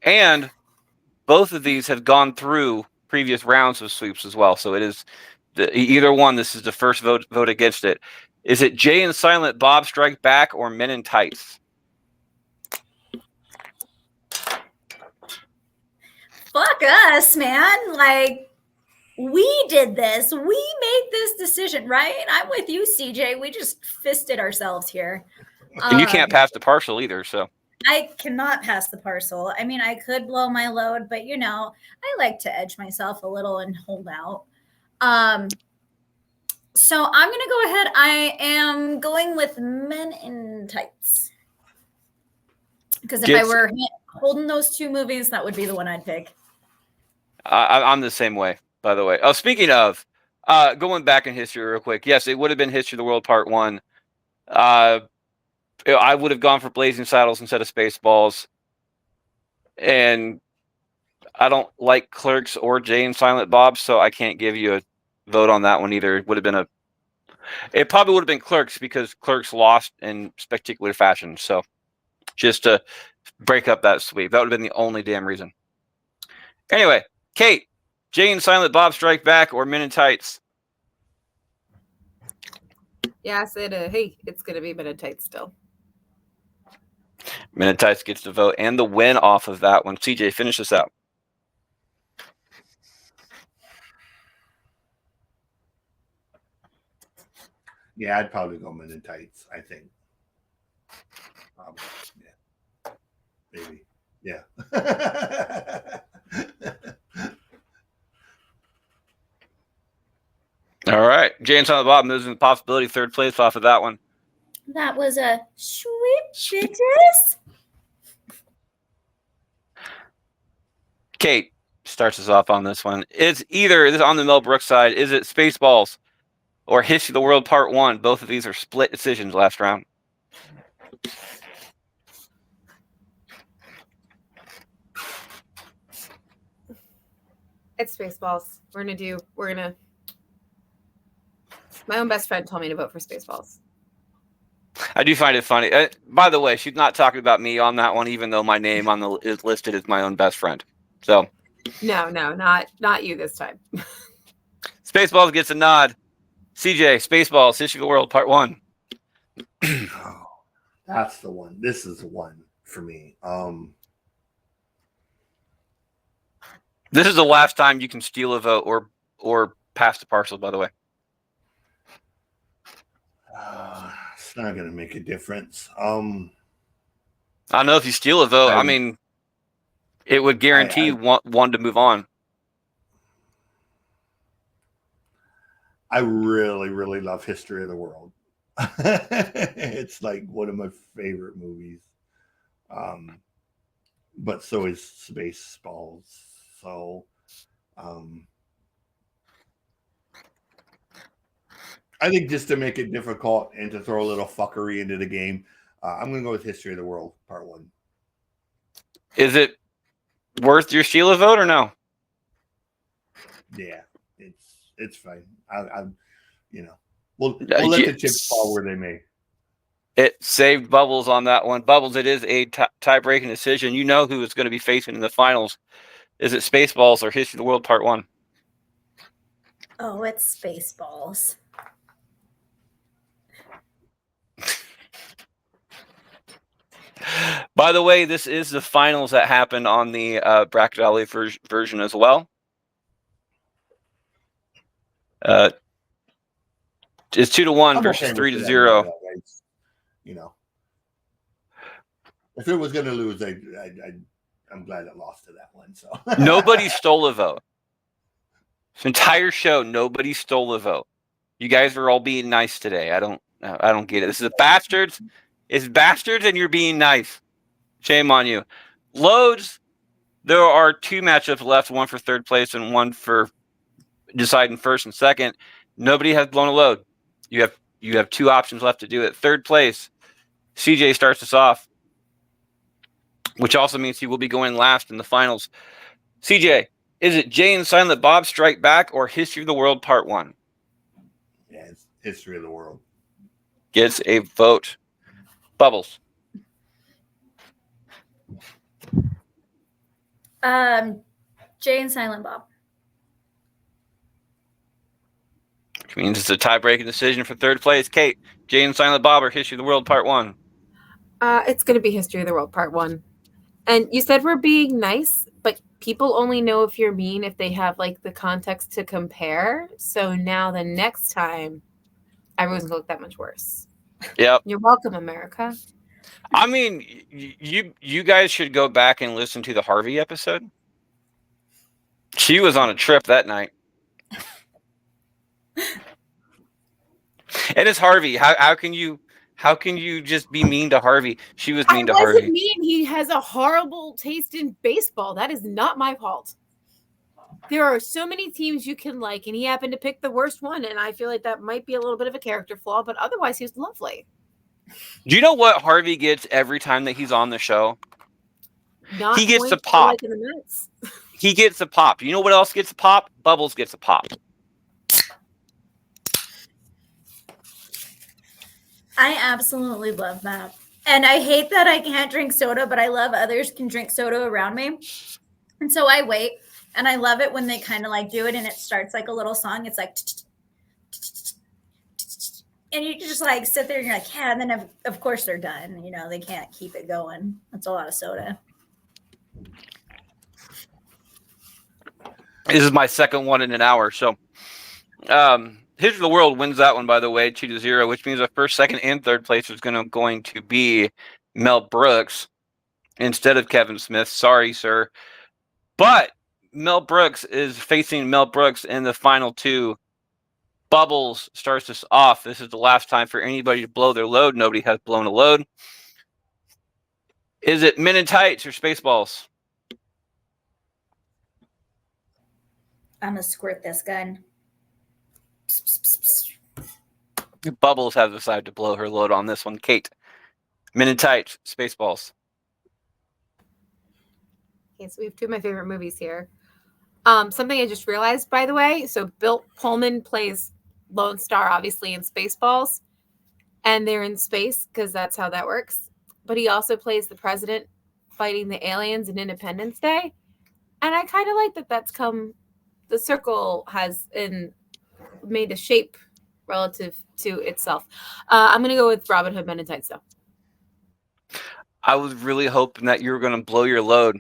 and both of these have gone through previous rounds of sweeps as well. So it is either one. This is the first vote against it. Is it Jay and Silent Bob Strike Back or Men in Tights? Fuck us, man. Like, we did this. We made this decision, right? I'm with you, CJ. We just fisted ourselves here. And you can't pass the partial either, so. I cannot pass the parcel. I mean, I could blow my load, but you know, I like to edge myself a little and hold out. So I'm going to go ahead. I am going with Men in Tights. Because if I were holding those 2 movies, that would be the one I'd pick. I'm the same way, by the way. Oh, speaking of, going back in history real quick. Yes, it would have been History of the World Part 1. I would have gone for Blazing Saddles instead of Spaceballs. And I don't like Clerks or Jay and Silent Bob, so I can't give you a vote on that one either. It would have been it probably would have been Clerks because Clerks lost in spectacular fashion. So just to break up that sweep, that would have been the only damn reason. Anyway, Kate, Jay and Silent Bob Strike Back or Men in Tights? Yeah, I said, hey, it's going to be Men in Tights still. Men in Tights gets the vote and the win off of that one. CJ, finish this out. Yeah, I'd probably go Men in Tights, I think. Yeah. Maybe. Yeah. All right. Jay and Silent Bob moves into possibility 3rd place off of that one. That was a sweet bitches. Kate starts us off on this one. It's either this on the Mel Brooks side. Is it Spaceballs or History of the World Part 1? Both of these are split decisions last round. It's Spaceballs. We're gonna My own best friend told me to vote for Spaceballs. I do find it funny. By the way, she's not talking about me on that one, even though my name on the is listed as my own best friend. So No, not you this time. Spaceballs gets a nod. CJ, Spaceballs, History of the World, Part 1. Oh, that's the one. This is the one for me. This is the last time you can steal a vote or pass the parcel, by the way. It's not going to make a difference. I don't know if you steal a vote. I mean, it would guarantee one to move on. I really, really love History of the World. It's like one of my favorite movies. But so is Spaceballs. So I think just to make it difficult and to throw a little fuckery into the game, I'm going to go with History of the World, Part 1. Is it worth your steal a vote or no? Yeah, it's fine. We'll let the chips fall where they may. It saved Bubbles on that one. Bubbles, it is a tie-breaking decision. You know who is going to be facing in the finals. Is it Spaceballs or History of the World Part 1? Oh, it's Spaceballs. By the way, this is the finals that happened on the Bracketology version as well. It's 2-1 versus 3-0. If it was going to lose, I'm glad it lost to that one. So nobody stole a vote. This entire show, nobody stole a vote. You guys are all being nice today. I don't get it. This is a bastards. It's bastards, and you're being nice. Shame on you. Loads. There are 2 matchups left, one for third place and one for deciding first and second. Nobody has blown a load. You have 2 options left to do it. Third place, CJ starts us off, which also means he will be going last in the finals. CJ, is it Jay and Silent Bob Strike Back or History of the World Part 1? Yeah, it's History of the World. Gets a vote. Bubbles. Jay and Silent Bob. Which means it's a tie-breaking decision for third place. Kate, Jay and Silent Bob or History of the World Part 1? It's going to be History of the World Part 1. And you said we're being nice, but people only know if you're mean if they have like the context to compare. So now the next time, everyone's going to look that much worse. Yep. You're welcome, America. I mean, you guys should go back and listen to the Harvey episode. She was on a trip that night. And it's Harvey. How can you just be mean to Harvey? She was mean to Harvey. I wasn't mean. He has a horrible taste in baseball. That is not my fault. There are so many teams you can like, and he happened to pick the worst one, and I feel like that might be a little bit of a character flaw, but otherwise he was lovely. Do you know what Harvey gets every time that he's on the show? He gets a pop. Like in the Mets. He gets a pop. You know what else gets a pop? Bubbles gets a pop. I absolutely love that. And I hate that I can't drink soda, but I love others can drink soda around me. And so I wait, and I love it when they kind of like do it and it starts like a little song. It's like, and you just like sit there and you're like, yeah. And then of course they're done. You know, they can't keep it going. That's a lot of soda. This is my second one in an hour. So, History of the World wins that one, by the way, 2-0, which means the first, second, and third place is going to be Mel Brooks instead of Kevin Smith. Sorry, sir. But Mel Brooks is facing Mel Brooks in the final 2. Bubbles starts us off. This is the last time for anybody to blow their load. Nobody has blown a load. Is it Men in Tights or Spaceballs? I'm going to squirt this gun. Bubbles has decided to blow her load on this one. Kate, Men in Tights, Spaceballs. Okay, so we have 2 of my favorite movies here. Something I just realized, by the way. So Bill Pullman plays Lone Star, obviously, in Spaceballs, and they're in space because that's how that works. But he also plays the president fighting the aliens in Independence Day, and I kind of like that. That's come. The circle has made a shape relative to itself. I'm gonna go with Robin Hood Men in Tights, though. I was really hoping that you were going to blow your load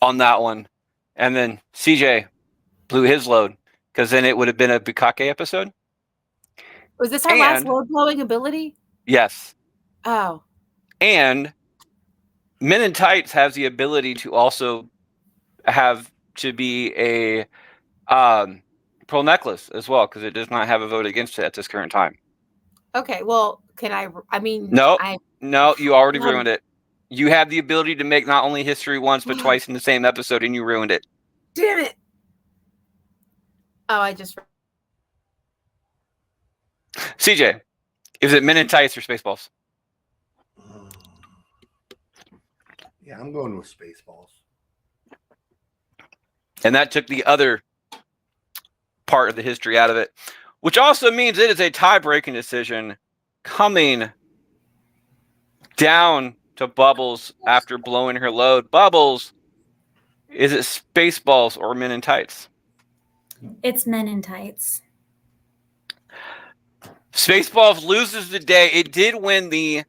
on that one, and then CJ blew his load, because then it would have been a Bukake episode. Was this our last load blowing ability? Yes. Oh. And Men in Tights has the ability to also have to be a pearl necklace as well, because it does not have a vote against it at this current time. Okay, well, can I mean... No, you already ruined it. You have the ability to make not only history once, but twice in the same episode, and you ruined it. Damn it. Oh, I just... CJ, is it Men in Tights or Spaceballs? Yeah, I'm going with Spaceballs. And that took the other part of the history out of it, which also means it is a tie-breaking decision coming down to Bubbles after blowing her load. Bubbles, is it Spaceballs or Men in Tights? It's Men in Tights. Spaceballs loses the day. It did win the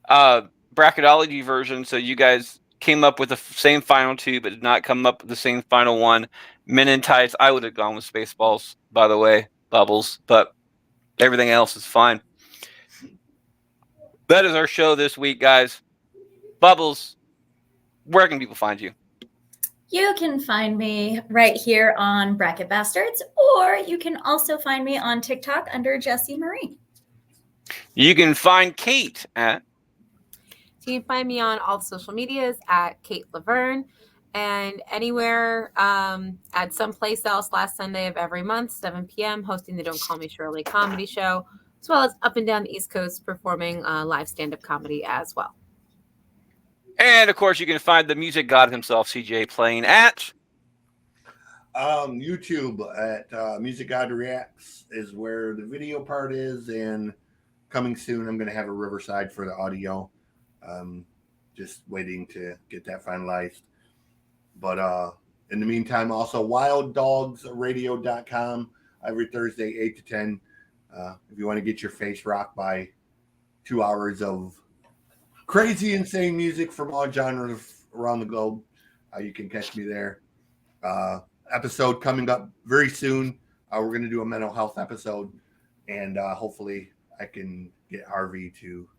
bracketology version, so you guys came up with the same final two, but did not come up with the same final one. Men in Tights, I would have gone with Spaceballs, by the way, Bubbles, but everything else is fine. That is our show this week, guys. Bubbles, where can people find you? You can find me right here on Bracket Bastards, or you can also find me on TikTok under Jessie Marie. You can find Kate at... So you can find me on all the social medias at Kate Laverne, and anywhere at someplace else last Sunday of every month, 7 p.m., hosting the Don't Call Me Shirley comedy show, as well as up and down the East Coast performing live stand-up comedy as well. And, of course, you can find the music god himself, CJ, playing at... YouTube at Music God Reacts is where the video part is, and coming soon, I'm going to have a Riverside for the audio. Just waiting to get that finalized. But in the meantime, also wilddogsradio.com every Thursday, 8 to 10. If you want to get your face rocked by 2 hours of crazy, insane music from all genres around the globe, you can catch me there. Episode coming up very soon. We're going to do a mental health episode, and hopefully I can get Harvey to...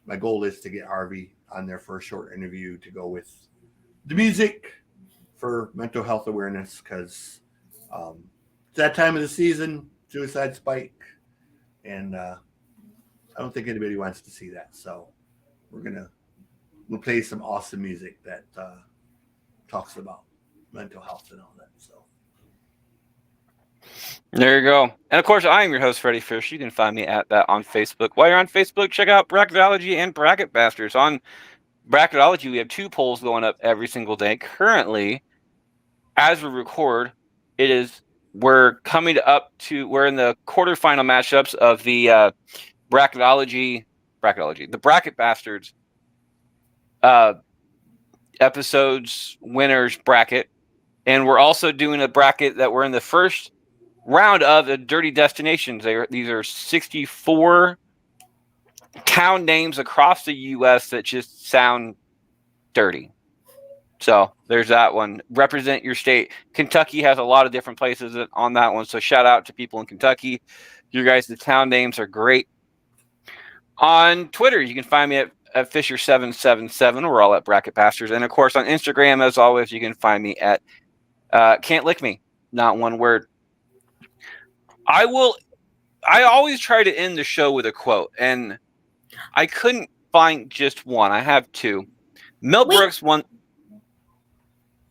My goal is to get Harvey on there for a short interview to go with the music for mental health awareness, because it's that time of the season, suicide spike, and I don't think anybody wants to see that. So we'll play some awesome music that talks about mental health and all that. So there you go. And of course, I am your host, Freddie Fish. You can find me at that on Facebook. While you're on Facebook, check out Bracketology and Bracket Bastards. On Bracketology, we have 2 polls going up every single day. Currently, as we record, we're coming up to, we're in the quarterfinal matchups of the the Bracket Bastards episodes winners bracket. And we're also doing a bracket that we're in the first round of the Dirty Destinations. These are 64 town names across the U.S. that just sound dirty. So there's that one. Represent your state. Kentucky has a lot of different places on that one. So shout out to people in Kentucky. You guys, the town names are great. On Twitter, you can find me at Fisher777. We're all at Bracket Bastards. And of course, on Instagram, as always, you can find me at Can't Lick Me. Not one word. I always try to end the show with a quote, and I couldn't find just one. I have 2. Mel Brooks one.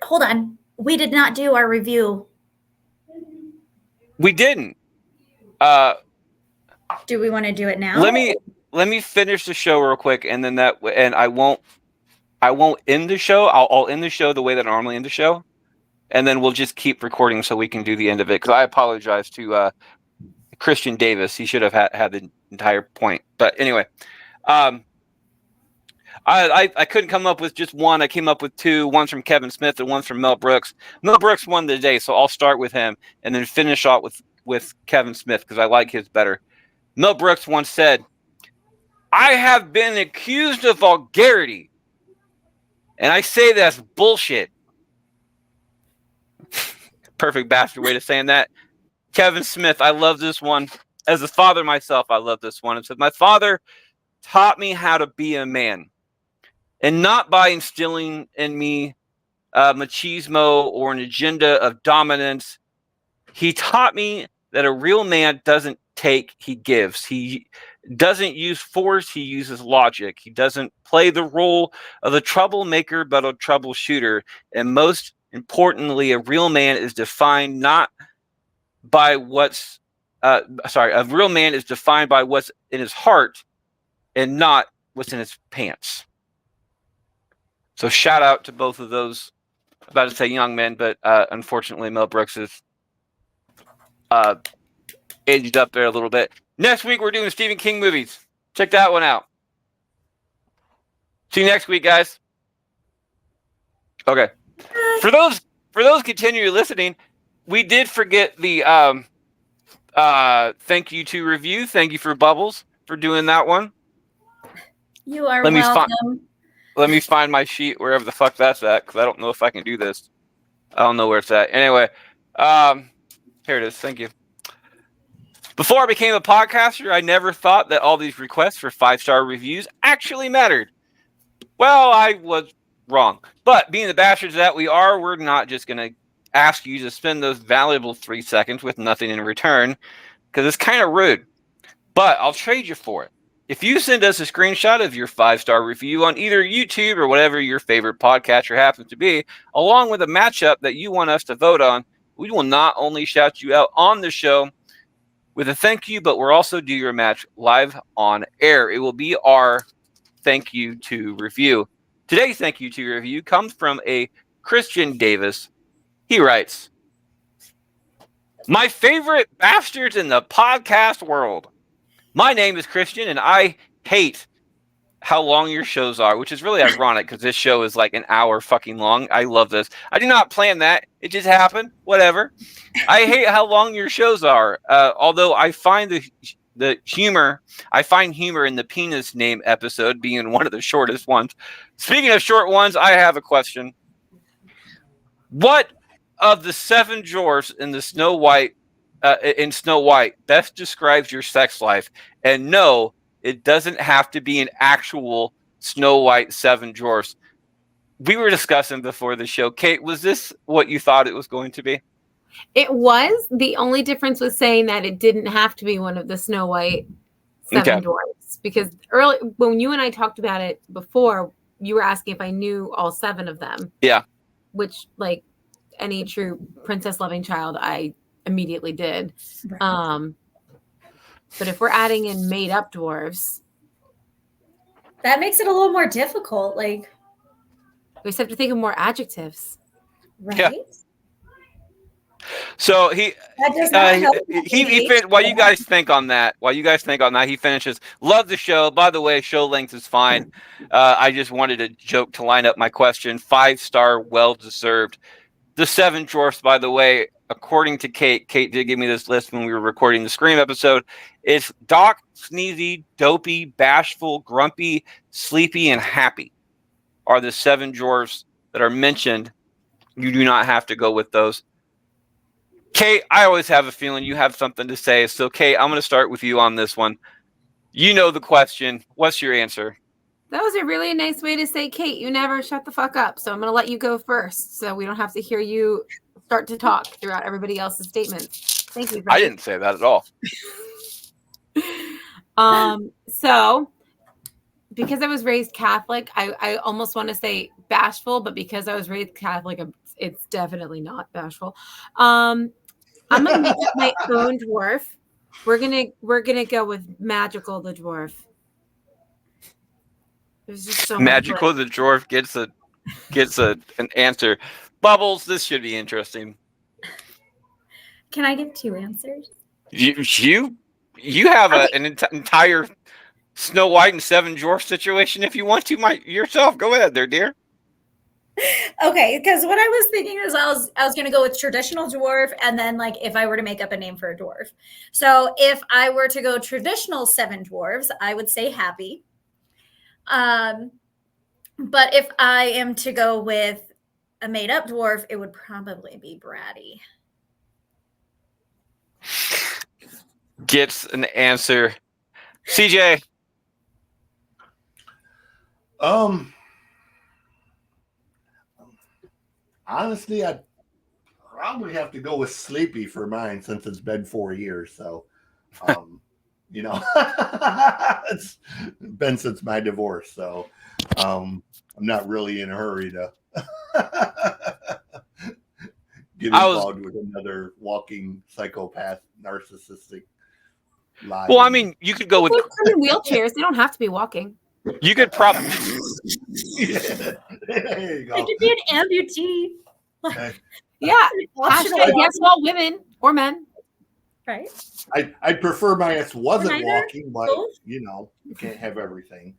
Hold on. We did not do our review. We didn't. Do we want to do it now? Let me finish the show real quick, and then I won't end the show. I'll end the show the way that I normally end the show, and then we'll just keep recording so we can do the end of it. Because I apologize to Christian Davis. He should have had the entire point. But anyway, I couldn't come up with just one. I came up with two. One's from Kevin Smith and one's from Mel Brooks. Mel Brooks won the day, so I'll start with him and then finish off with Kevin Smith because I like his better. Mel Brooks once said, "I have been accused of vulgarity, and I say that's bullshit." Perfect bastard way of saying that. Kevin Smith, I love this one. As a father myself, I love this one. It said, "My father taught me how to be a man, and not by instilling in me machismo or an agenda of dominance. He taught me that a real man doesn't take, he gives. He doesn't use force, he uses logic. He doesn't play the role of a troublemaker, but a troubleshooter. And most importantly, a real man is defined not by what's, a real man is defined by what's in his heart and not what's in his pants." So shout out to both of those. I'm about to say young men, but unfortunately Mel Brooks is aged up there a little bit. Next week we're doing Stephen King movies. Check that one out. See you next week, guys. Okay. For those continue listening, we did forget the thank you to review. Thank you for Bubbles for doing that one. You are welcome. Let me find my sheet wherever the fuck that's at, because I don't know if I can do this. I don't know where it's at. Anyway, here it is. Thank you. Before I became a podcaster, I never thought that all these requests for 5-star reviews actually mattered. Well, I was wrong. But being the bastards that we are, we're not just going to ask you to spend those valuable 3 seconds with nothing in return, because it's kind of rude. But I'll trade you for it. If you send us a screenshot of your 5-star review on either YouTube or whatever your favorite podcatcher happens to be, along with a matchup that you want us to vote on, we will not only shout you out on the show with a thank you, but we'll also do your match live on air. It will be our thank you to review. Today's thank you to review comes from a Christian Davis. He writes, "My favorite bastards in the podcast world. My name is Christian, and I hate how long your shows are," which is really ironic because this show is like an hour fucking long. I love this. I did not plan that. It just happened. Whatever. I hate how long your shows are. Although I find the humor, I find humor in the penis name episode being one of the shortest ones. Speaking of short ones, I have a question. What of the 7 dwarfs in the Snow White best describes your sex life? And no, it doesn't have to be an actual Snow White 7 dwarfs. We were discussing before the show. Kate, was this what you thought it was going to be? It was. The only difference was saying that it didn't have to be one of the Snow White 7 dwarfs. Because early when you and I talked about it before, you were asking if I knew all 7 of them. Yeah. Which, like any true princess loving child, I immediately did. Right. But if we're adding in made up dwarves, That makes it a little more difficult. Like, we just have to think of more adjectives. right? Yeah. So That does not help. while you guys think on that, he finishes. Love the show. By the way, show length is fine. I just wanted a joke to line up my question. 5-star, well deserved. The 7 dwarfs, by the way, according to Kate did give me this list when we were recording the Scream episode. It's Doc, Sneezy, Dopey, Bashful, Grumpy, Sleepy, and Happy are the 7 dwarfs that are mentioned. You do not have to go with those. Kate, I always have a feeling you have something to say. So, Kate, I'm going to start with you on this one. You know the question. What's your answer? That was a really nice way to say, Kate, you never shut the fuck up. So I'm going to let you go first so we don't have to hear you start to talk throughout everybody else's statements. Thank you. I didn't say that at all. So because I was raised Catholic, I almost want to say bashful, but because I was raised Catholic, it's definitely not bashful. I'm gonna make up my own dwarf. We're gonna go with Magical the dwarf. There's just so Magical the dwarf gets an answer. Bubbles, this should be interesting. Can I give 2 answers? You have an entire Snow White and Seven Dwarfs situation if you want to, yourself. Go ahead there, dear. Okay, because what I was thinking is I was going to go with traditional dwarf, and then like if I were to make up a name for a dwarf. So if I were to go traditional seven dwarves, I would say Happy. But if I am to go with a made up dwarf, it would probably be Bratty. Gets an answer. CJ. Honestly, I'd probably have to go with Sleepy for mine since it's been 4 years. So, it's been since my divorce. So, I'm not really in a hurry to get involved with another walking psychopath, narcissistic lie. Well, I mean, you could go with in wheelchairs. They don't have to be walking. You could probably. There you go. It could be an amputee. Yeah. Against all women or men. Right. I'd prefer my ass wasn't Neither. walking, but Both. you can't have everything.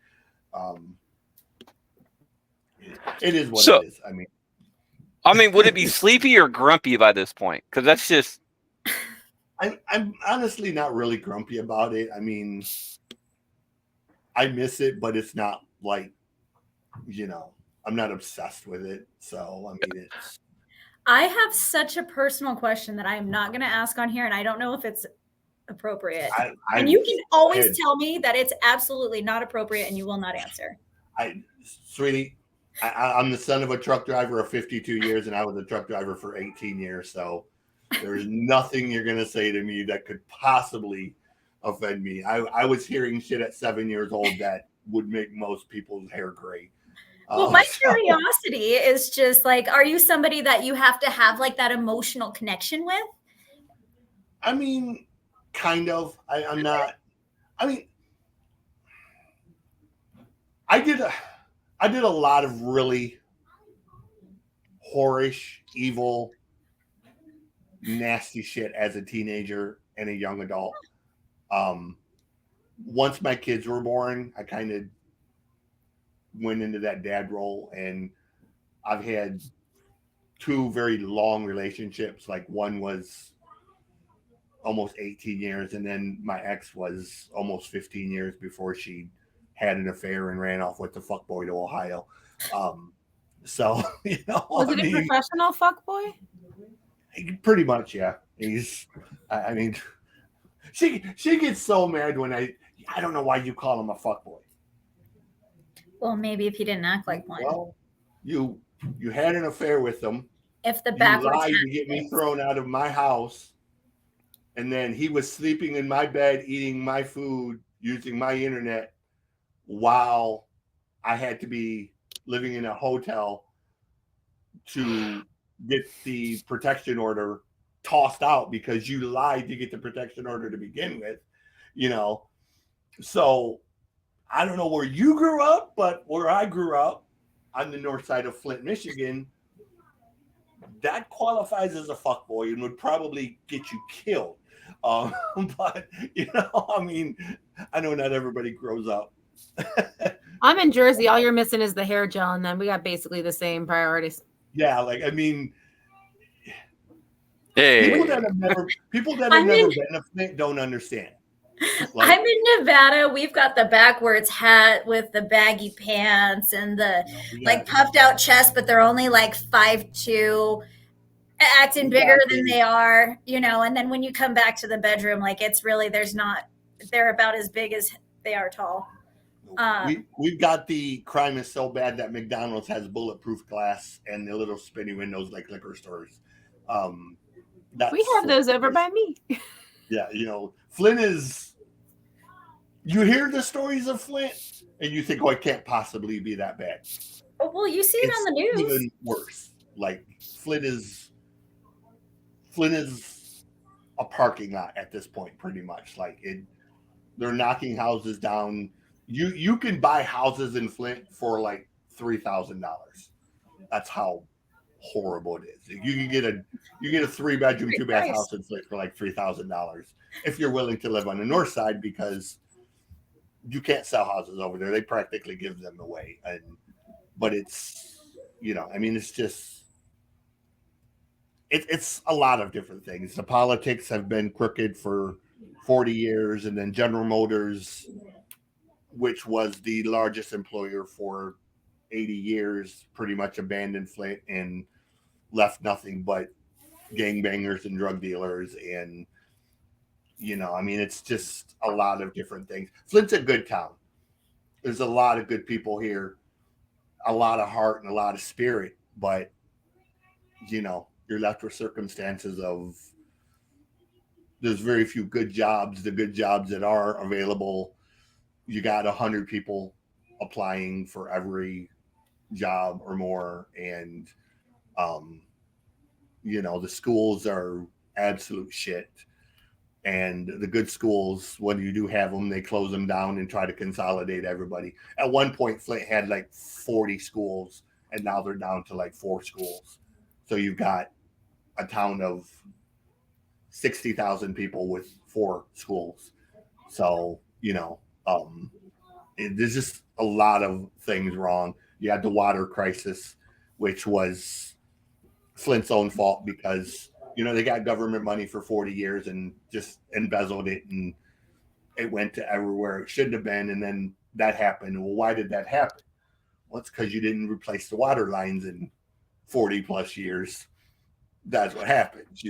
It is what it is. I mean, would it be sleepy or grumpy by this point? Because that's just. I'm honestly not really grumpy about it. I mean, I miss it, but it's not like, I'm not obsessed with it. So, I mean, it's. I have such a personal question that I am not going to ask on here, and I don't know if it's appropriate. And you can always tell me that it's absolutely not appropriate, and you will not answer. Sweetie, I'm the son of a truck driver of 52 years, and I was a truck driver for 18 years. So there's nothing you're going to say to me that could possibly offend me. I was hearing shit at 7 years old that would make most people's hair gray. Well, my curiosity is just like, are you somebody that you have to have like that emotional connection with? I mean, kind of. I'm not. I mean, I did a lot of really whorish, evil, nasty shit as a teenager and a young adult. Once my kids were born, I kind of went into that dad role, and I've had 2 very long relationships. Like one was almost 18 years, and then my ex was almost 15 years before she had an affair and ran off with the fuckboy to Ohio. So, was it a professional fuckboy? Pretty much, yeah. I mean, she gets so mad when I don't know why you call him a fuckboy. Well, maybe if he didn't act like one. Well, you had an affair with him. If the you backwards lied to get me thrown out of my house, and then he was sleeping in my bed, eating my food, using my internet, while I had to be living in a hotel to get the protection order tossed out because you lied to get the protection order to begin with, So I don't know where you grew up, but where I grew up on the north side of Flint, Michigan, that qualifies as a fuckboy and would probably get you killed. But, I mean, I know not everybody grows up. I'm in Jersey. All you're missing is the hair gel, and then we got basically the same priorities. Yeah, like, I mean, hey. people that have never been to Flint don't understand. Like, I'm in Nevada. We've got the backwards hat with the baggy pants and the puffed out chest, but they're only like 5'2", acting bigger than they are, and then when you come back to the bedroom, like it's really, they're about as big as they are tall. We've got the crime is so bad that McDonald's has bulletproof glass and the little spinny windows like liquor stores. We have those over by me. Yeah, Flint is. You hear the stories of Flint, and you think, "Oh, it can't possibly be that bad." Oh, well, you see it on the news. Even worse. Like Flint is a parking lot at this point, pretty much. Like they're knocking houses down. You can buy houses in Flint for like $3,000. That's how horrible it is. You can get You get a 3-bedroom, 2-bath Nice. house in Flint for like $3,000 if you're willing to live on the north side, because you can't sell houses over there. They practically give them away. But it's, I mean, it's just, it's a lot of different things. The politics have been crooked for 40 years, and then General Motors, which was the largest employer for 80 years, pretty much abandoned Flint and left nothing but gangbangers and drug dealers. And, I mean, it's just a lot of different things. Flint's a good town. There's a lot of good people here, a lot of heart and a lot of spirit, but, you're left with circumstances of there's very few good jobs. The good jobs that are available, you got 100 people applying for every job or more. And, the schools are absolute shit. And the good schools, when you do have them, they close them down and try to consolidate everybody. At one point, Flint had like 40 schools, and now they're down to like 4 schools. So you've got a town of 60,000 people with 4 schools. So, there's just a lot of things wrong. You had the water crisis, which was Flint's own fault because, they got government money for 40 years and just embezzled it, and it went to everywhere it shouldn't have been. And then that happened. Well, why did that happen? Well, it's because you didn't replace the water lines in 40 plus years. That's what happens,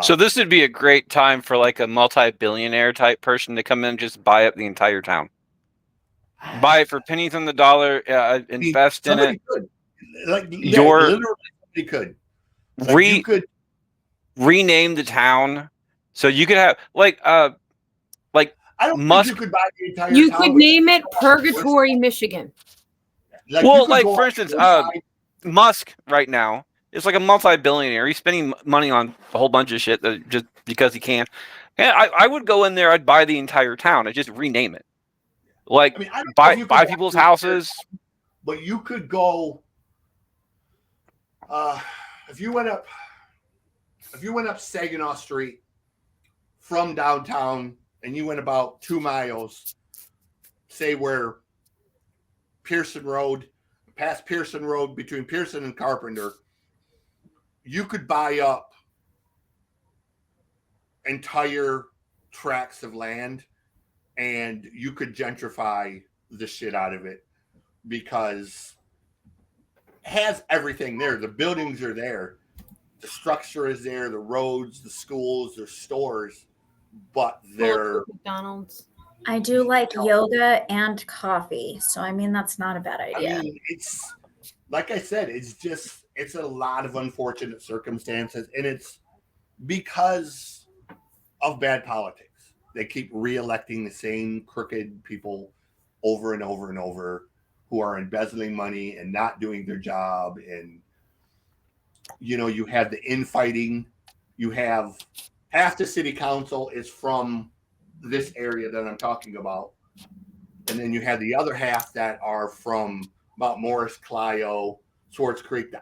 So this would be a great time for like a multi-billionaire type person to come in and just buy up the entire town. Buy it for pennies on the dollar, invest in it. Could. Literally somebody could. You could rename the town so you could have I don't Musk. think you could buy the entire You town. could name it Purgatory, Michigan. For instance, Musk right now is like a multi-billionaire. He's spending money on a whole bunch of shit that just because he can. And I would go in there. I'd buy the entire town and just rename it. Buy people's houses. But you could go. If you went up Saginaw Street from downtown and you went about 2 miles, say where Pearson Road, past Pearson Road, between Pearson and Carpenter, you could buy up entire tracts of land and you could gentrify the shit out of it because it has everything there. The buildings are there. The structure is there. The roads, the schools, the stores, but they're McDonald's. I do like yoga and coffee. So, I mean, that's not a bad idea. I mean, it's like I said, it's a lot of unfortunate circumstances, and it's because of bad politics. They keep reelecting the same crooked people over and over and over who are embezzling money and not doing their job. And, you have the infighting. You have half the city council is from this area that I'm talking about. And then you have the other half that are from Mount Morris, Clio, Swartz Creek,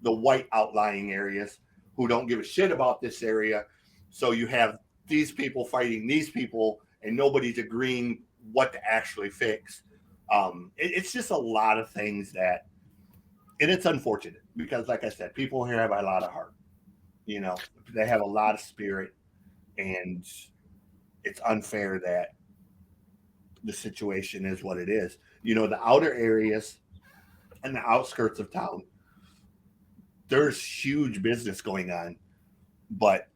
the white outlying areas who don't give a shit about this area. So you have these people fighting these people and nobody's agreeing what to actually fix. It's just a lot of things that, and it's unfortunate because, like I said, people here have a lot of heart. They have a lot of spirit, and it's unfair that the situation is what it is. The outer areas and the outskirts of town, there's huge business going on, but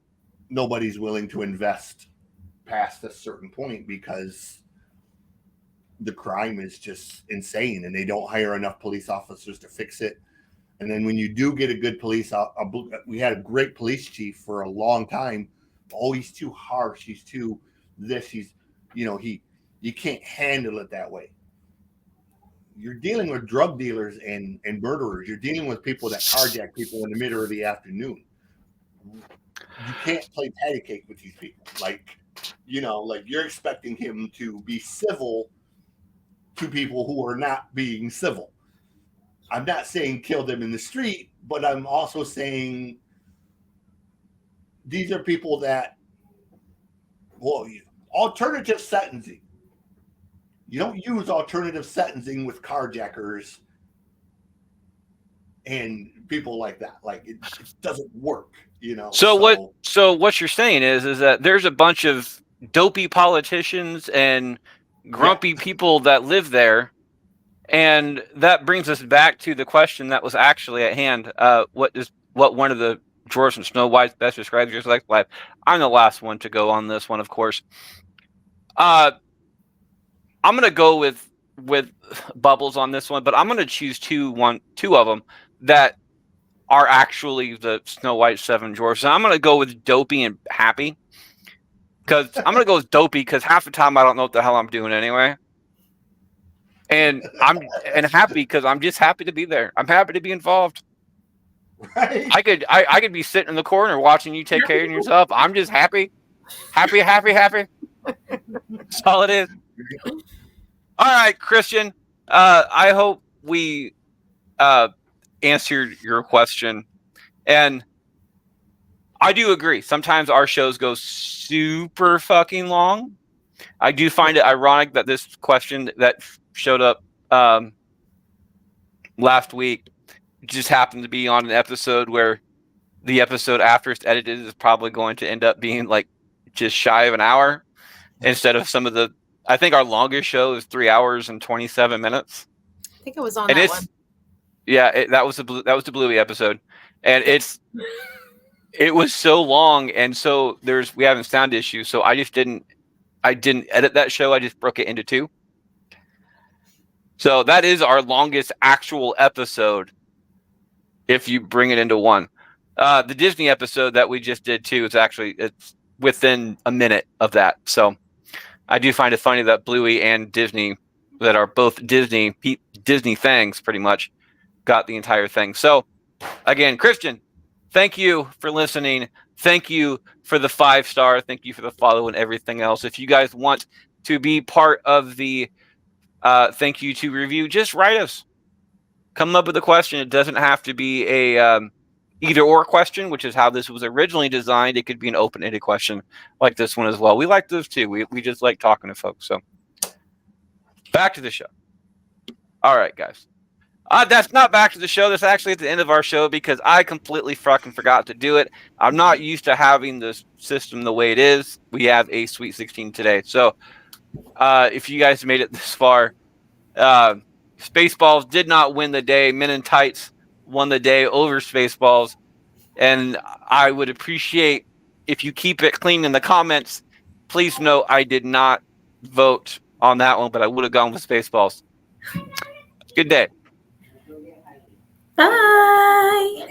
nobody's willing to invest past a certain point because the crime is just insane and they don't hire enough police officers to fix it. And then when you do get a good we had a great police chief for a long time. Oh, he's too harsh. He's too this. You can't handle it that way. You're dealing with drug dealers and murderers. You're dealing with people that carjack people in the middle of the afternoon. You can't play patty cake with these people. You're expecting him to be civil to people who are not being civil. I'm not saying kill them in the street, but I'm also saying these are people that, well, alternative sentencing. You don't use alternative sentencing with carjackers and people like that. Like it doesn't work, you know. So what you're saying is that there's a bunch of dopey politicians and grumpy people that live there, and that brings us back to the question that was actually at hand. What one of the drawers from Snow White best describes your sex life? I'm the last one to go on this one, of course. I'm gonna go with Bubbles on this one, but I'm gonna choose two of them that are actually the Snow White 7 dwarfs. And I'm going to go with Dopey and Happy. Because I'm going to go with Dopey because half the time I don't know what the hell I'm doing anyway. And I'm Happy because I'm just happy to be there. I'm happy to be involved. Right. I could be sitting in the corner watching you take care of yourself. I'm just happy. Happy. That's all it is. All right, Christian. I hope we answered your question, and I do agree. Sometimes our shows go super fucking long. I do find it ironic that this question that showed up last week just happened to be on an episode where the episode after it's edited is probably going to end up being like just shy of an hour instead of some of the. I think our longest show is 3 hours and 27 minutes. I think it was on that one. Yeah, that was the Bluey episode, and it was so long, and so we having sound issues, so I didn't edit that show. I just broke it into 2. So that is our longest actual episode. If you bring it into 1, the Disney episode that we just did too it's within a minute of that. So I do find it funny that Bluey and Disney, that are both Disney things, pretty much. Got the entire thing. So again, Christian, thank you for listening. Thank you for the 5-star. Thank you for the follow and everything else. If you guys want to be part of the thank you to review, just write us. Come up with a question. It doesn't have to be a either or question, which is how this was originally designed. It could be an open-ended question like this one as well. We like those too. We just like talking to folks. So back to the show. All right, guys. That's not back to the show. That's actually at the end of our show because I completely fucking forgot to do it. I'm not used to having this system the way it is. We have a Sweet 16 today. So if you guys made it this far, Spaceballs did not win the day. Men in Tights won the day over Spaceballs. And I would appreciate if you keep it clean in the comments. Please note I did not vote on that one, but I would have gone with Spaceballs. Good day. Bye.